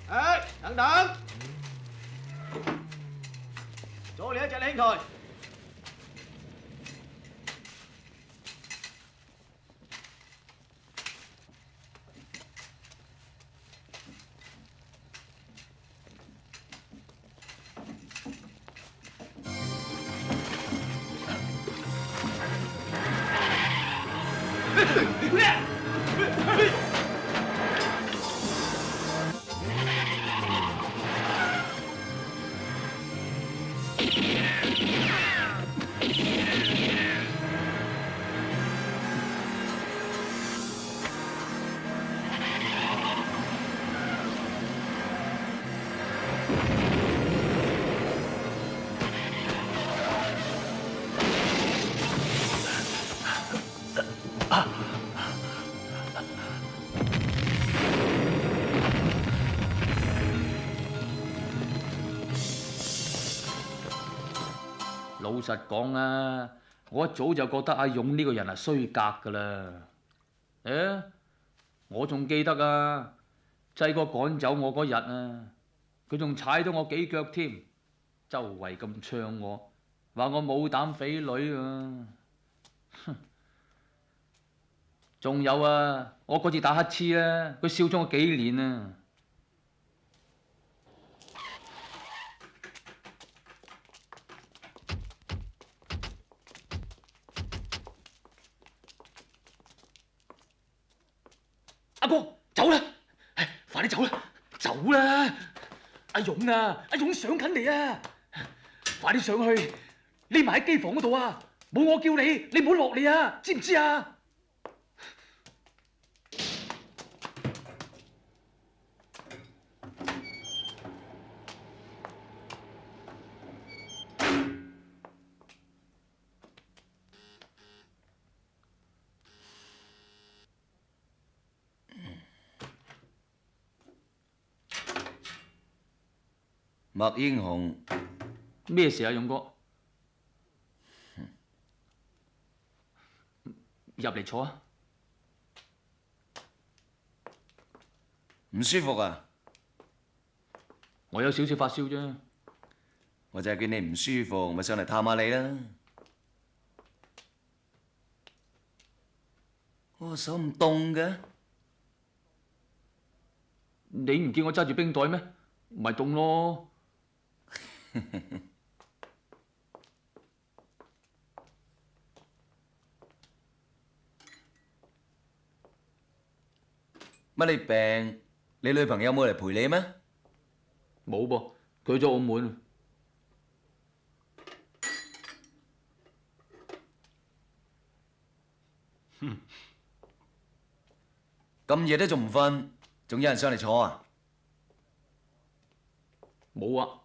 等等，左你一隻兄台。老實講啊，我一早就覺得阿勇呢個人係衰格㗎啦。我仲記得啊，濟哥趕走我嗰日啊，佢仲踩到我幾腳添，周圍咁唱我，話我冇膽匪女啊。仲有啊，我嗰次打乞嗤啊，佢笑咗我幾年啊。阿哥，走啦！快啲走啦！走啦！阿勇啊，阿勇上緊嚟啊！快啲上去，匿埋喺機房嗰度啊！冇我叫你，你唔好落嚟啊！知唔知啊？麥英雄，咩事啊，勇哥？入嚟坐啊！唔舒服啊？我有少少發燒啫。我就係見你唔舒服，咪上嚟探下你啦。我手唔凍嘅。你唔見我揸住冰袋咩？咪凍咯。乜你病？你女朋友冇嚟陪你咩？冇噃，佢去咗澳門。咁夜都仲唔瞓，仲有人上嚟坐啊？冇啊。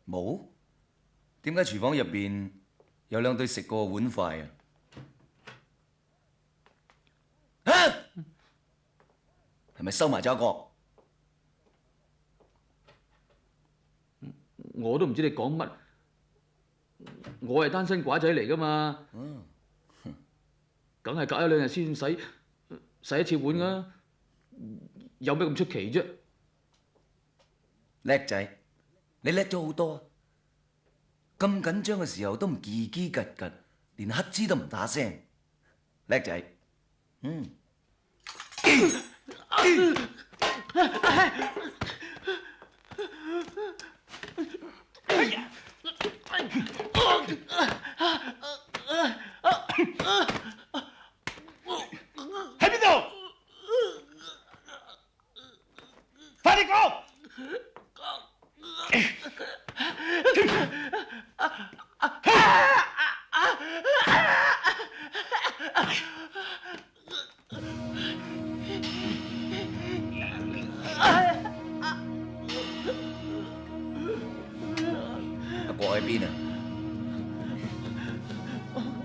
冇？點解廚房入邊有兩對食過嘅碗筷啊？係咪收埋咗一個？我都唔知你講乜。我係單身寡仔嚟噶嘛，梗係隔一兩日先洗一次碗㗎，有咩咁出奇啫？叻仔，你叻咗好多啊！咁緊張嘅時候都唔嘰嘰趌趌，連乞嗤都唔打聲，叻仔。喺邊度？快啲講！阿國喺邊啊？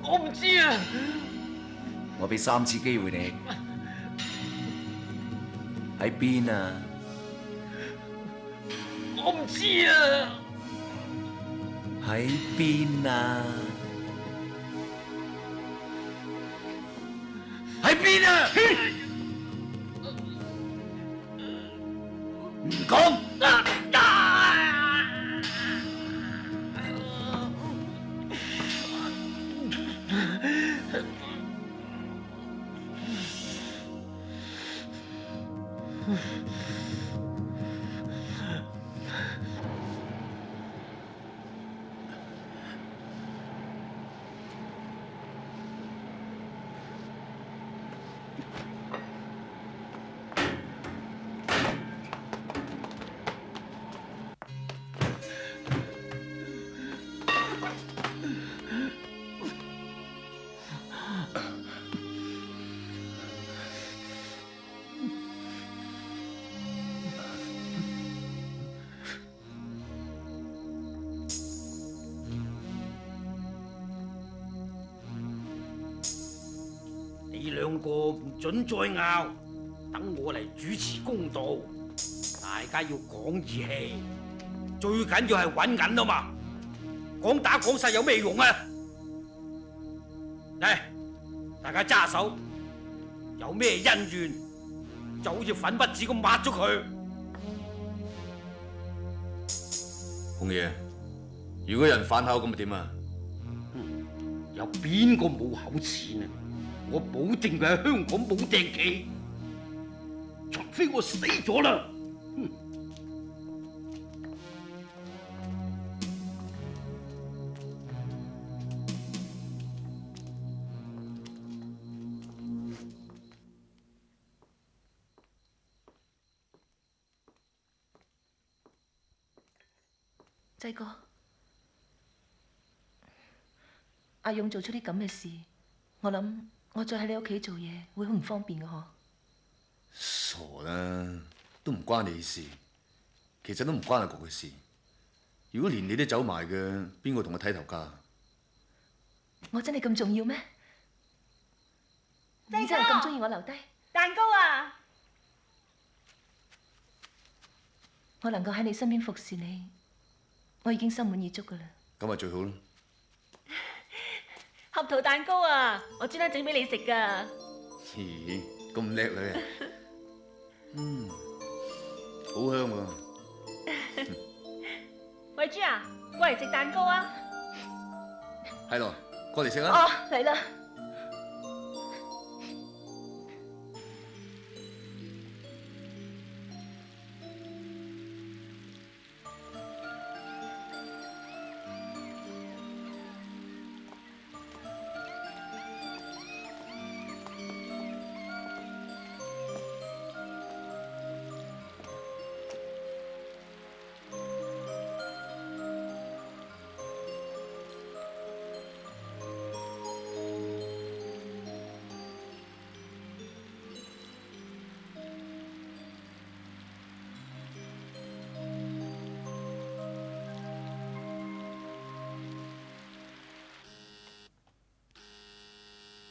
我唔知啊。我俾3次機會你，喺邊啊？我唔知啊。喺邊啊？喺邊啊？講。你兩個唔准再拗，等我嚟主持公道。大家要講義氣，最緊要係揾銀啊嘛！講打講殺有咩用啊？嚟，大家揸手，有咩恩怨就好似粉筆紙咁抹咗佢。紅爺，如果有人反口咁咪點啊？有邊個冇口錢啊？我保證佢喺香港冇掟棋，除非我死咗啦。濟哥，阿勇做出啲咁嘅事，我諗我再喺你屋企做嘢會好唔方便嘅嗬。傻啦，都唔關你事，其實都唔關阿局嘅事。如果連你都走埋嘅，邊個同我睇頭家？我真係咁重要咩？你真係咁中意我留低？蛋糕啊！我能夠喺你身邊服侍你，我已經心滿意足噶啦。咁咪最好咯。合桃蛋糕啊！我專登整俾你食噶。咦，咁叻女啊！好香喎。慧珠啊，過嚟食蛋糕啊！係咯，過嚟食啦。哦，嚟啦。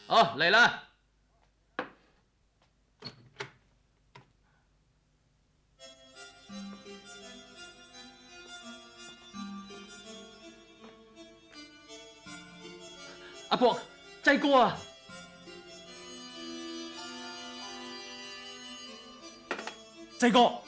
哦，嚟啦！阿國，濟哥啊！濟哥，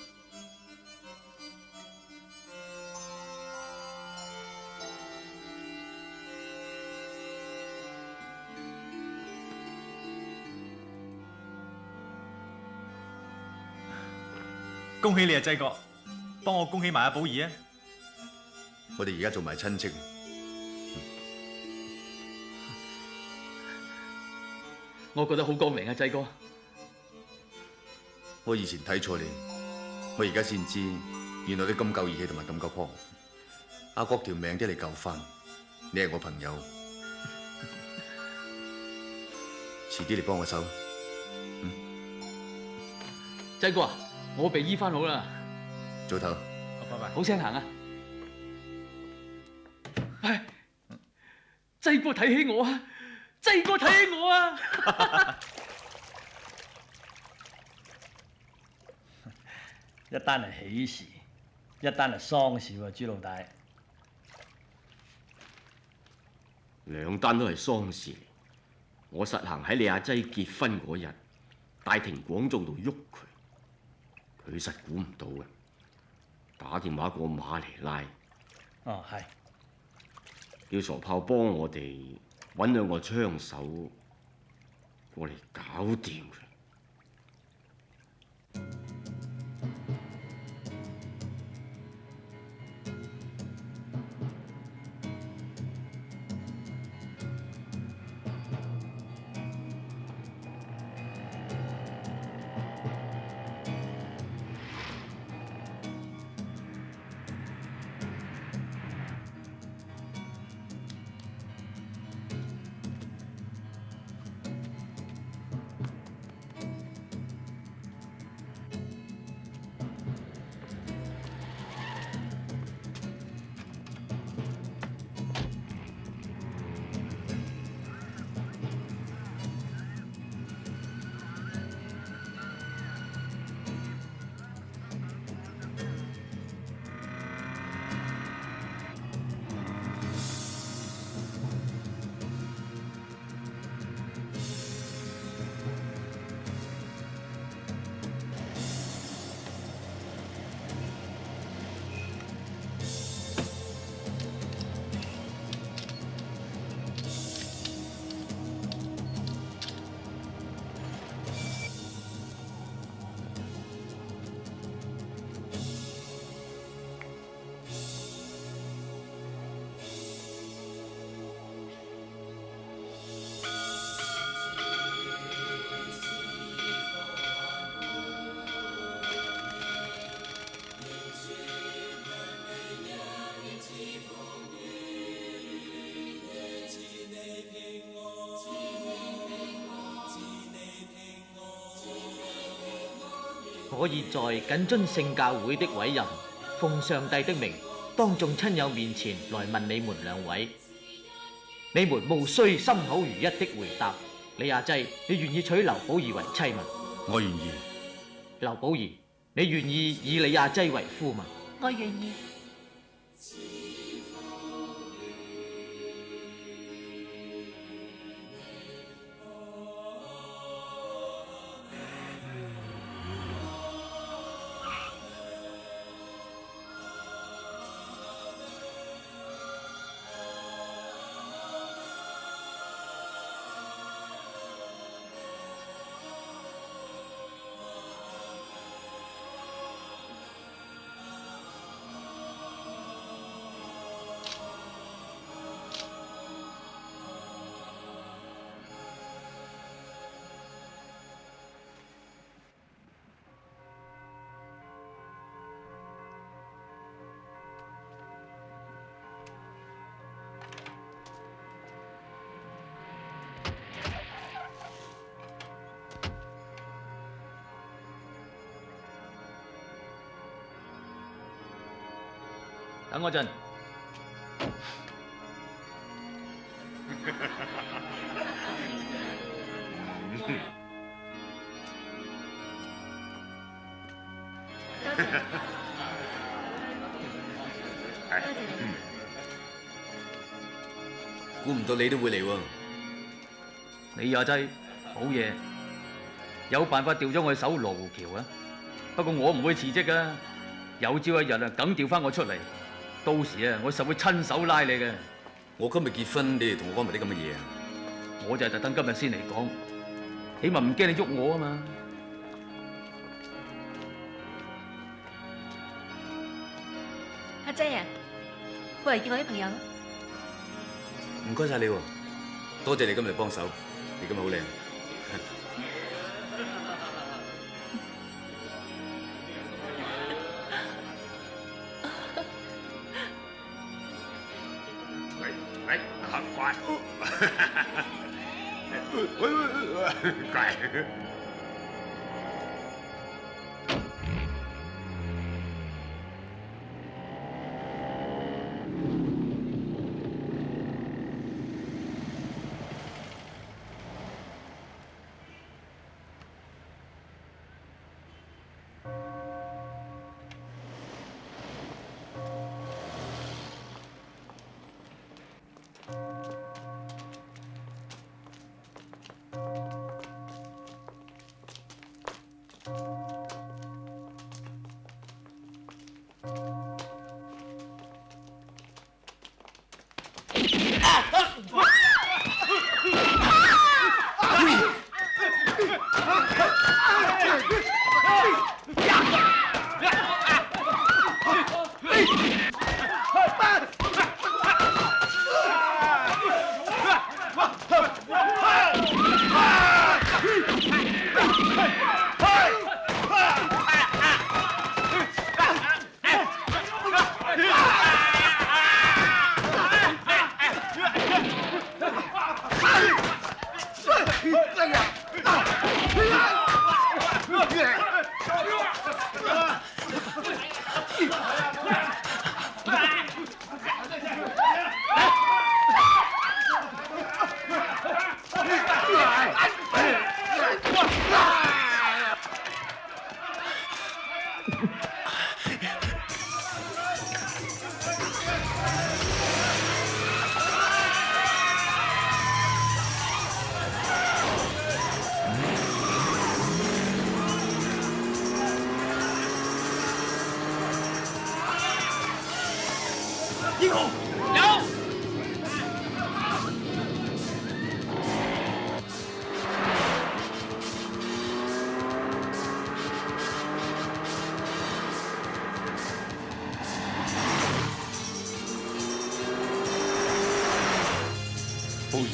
恭喜你啊，濟哥！幫我恭喜埋阿寶兒啊！我哋而家做埋親戚。我覺得好光榮啊，濟哥。我以前睇錯你，我而家先知，原來你咁夠義氣同埋咁夠樸。阿國條命都嚟救翻，你係我朋友，遲啲嚟幫我手。濟哥啊，我被醫翻好啦。早唞。拜拜。好聲行啊！唉，濟哥睇起我啊！濟哥睇起我啊！一單係喜事，一單係喪事喎，朱老大。兩單都係喪事，我實行喺你阿擠結婚嗰日，大庭廣眾度喐佢，佢實估唔到嘅。打電話過馬尼拉，哦，係。叫傻炮幫我哋揾兩個槍手過嚟搞掂佢。我現在謹遵聖教會的委任，奉上帝的名，當眾親友面前來問你們兩位，你們務須心口如一的回答。李亞濟，你願意娶劉寶儀為妻嗎？我願意。劉寶儀，你願意以李亞濟為夫嗎？我願意。等我陣。估唔到你都會嚟喎。李亞濟，好嘢，有辦法調咗我去守羅湖橋啊！不過我唔會辭職噶，有朝一日啊，梗調翻我出嚟。到時啊，我實會親手拉你嘅。我今日結婚，你哋同我講埋啲咁嘅嘢啊？我就係特登今日先嚟講，起碼唔驚你喐我啊嘛。阿姐啊，過嚟見我啲朋友啦。唔該晒你喎，多謝你今日嚟幫手，你今日好靚。乖，乖。寶兒。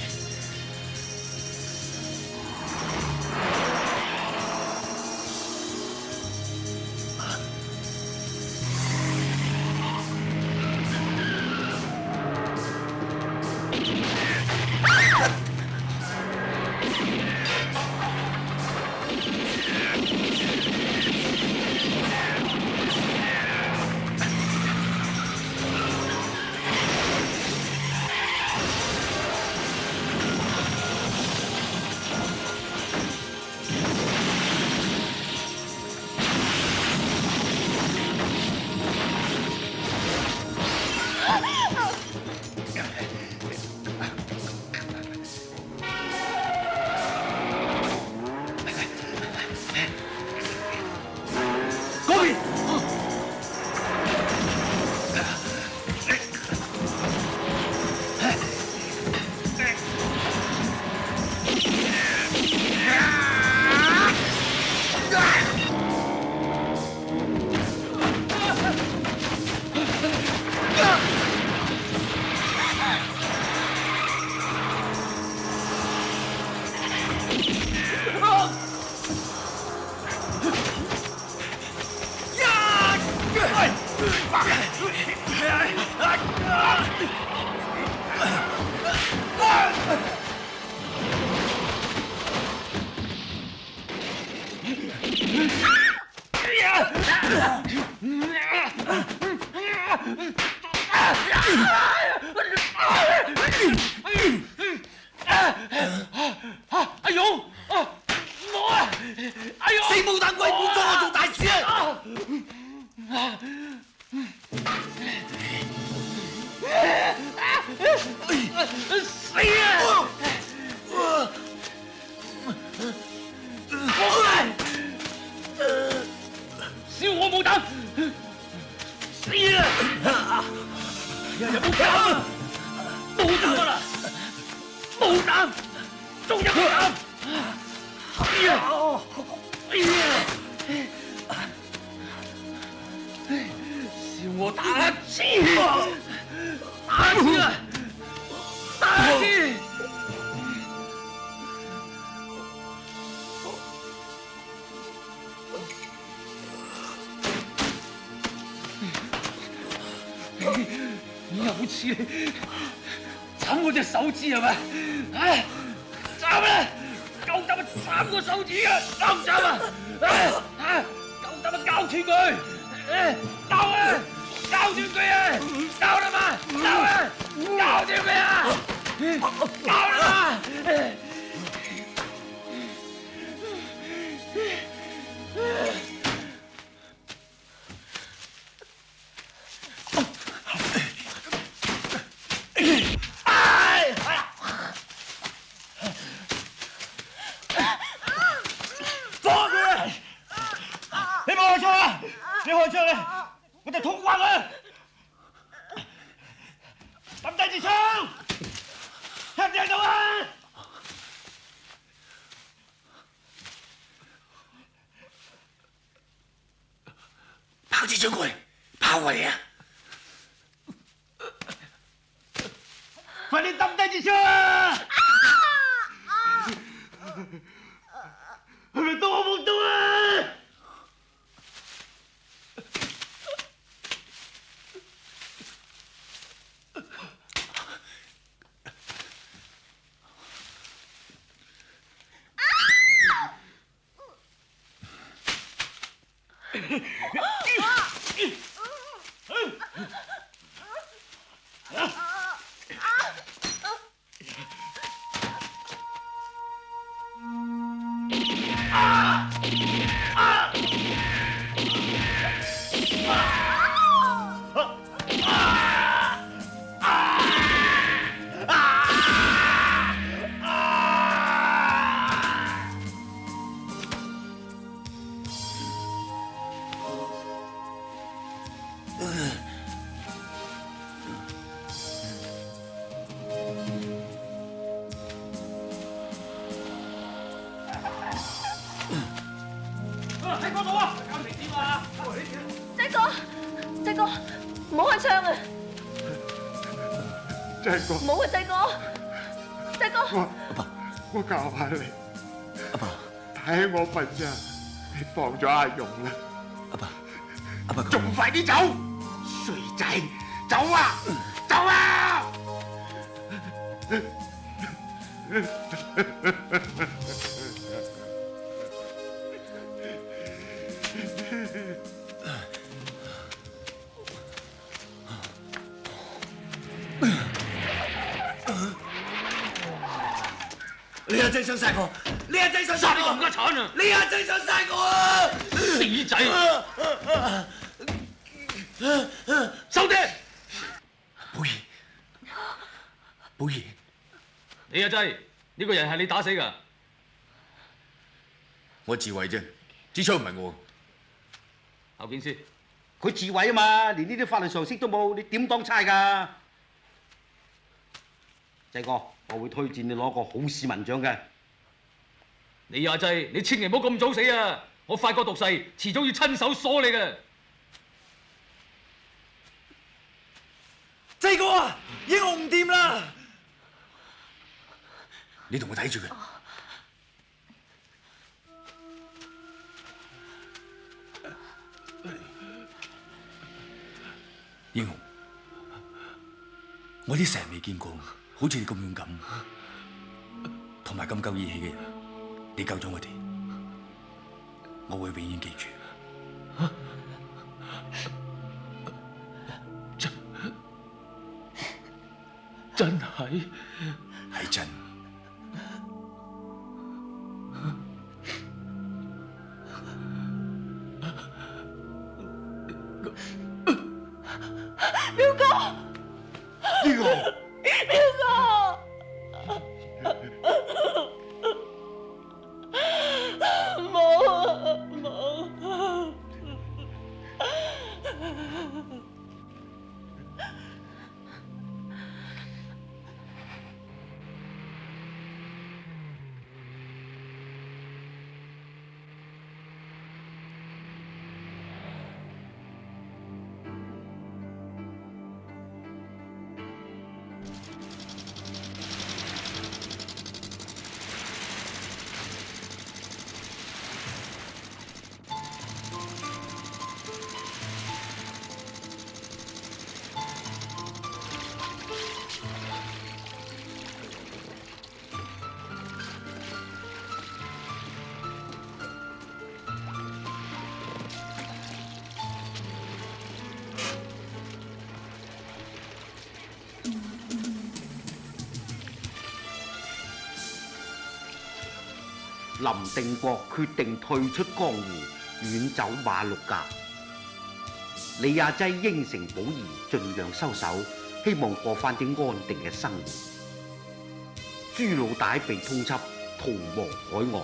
阿勇，我啊，阿勇，死冇膽鬼，唔好阻我做大事啊！死啊！笑我冇膽，死啊！有冇膽？冇膽啊啦！冇膽，仲有冇膽？死啊！笑我打一次，打一次啊！打一次！有次斬我隻手指係咪？唉，斬啦！夠膽啊斬個手指啊！斬唔斬啊？夠膽啊交斷佢！交啊！交斷佢啊！交啦嘛！交啊！交斷佢啊！交啦嘛！放佢！你冇開槍啊！你開槍咧，我就捅瓜佢！抌低支槍，聽唔聽到啊？拋支槍過嚟，拋過嚟啊！快啲抌低支槍啊！係咪到我冇到啊？喺嗰度啊！搞成點啊？仔哥，仔哥，唔好開槍啊！仔哥，唔好啊，仔哥！仔哥，我教下你，阿爸，睇喺我份上，你放咗阿蓉啦。阿爸，仲快啲走！衰仔，走啊！走啊！你阿仔想殺我！你阿仔想殺我！冚家鏟啊！你阿仔想殺我啊！死仔！收爹！寶兒，寶兒，你阿仔呢個人係你打死㗎？我自衛啫，支槍唔係我。後邊先，佢自衛啊嘛，連呢啲法律常識都冇，你點當差㗎？仔哥，我會推薦你攞個好市民獎嘅。你阿仔，你千祈唔好咁早死啊！我發過毒誓，遲早要親手鎖你嘅。仔哥啊，英雄唔掂啦！你同我睇住佢。英雄，我啲成日未見過，好似你咁勇敢，同埋咁夠義氣嘅人，你救咗我哋，我會永遠記住。真係真。表哥，呢個表哥，冇啊冇。林定國決定退出江湖，遠走馬六甲。李亞濟應承寶兒盡量收手，希望過翻啲安定嘅生活。朱老大被通緝，逃亡海外。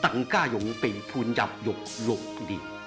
鄧家勇被判入獄6年。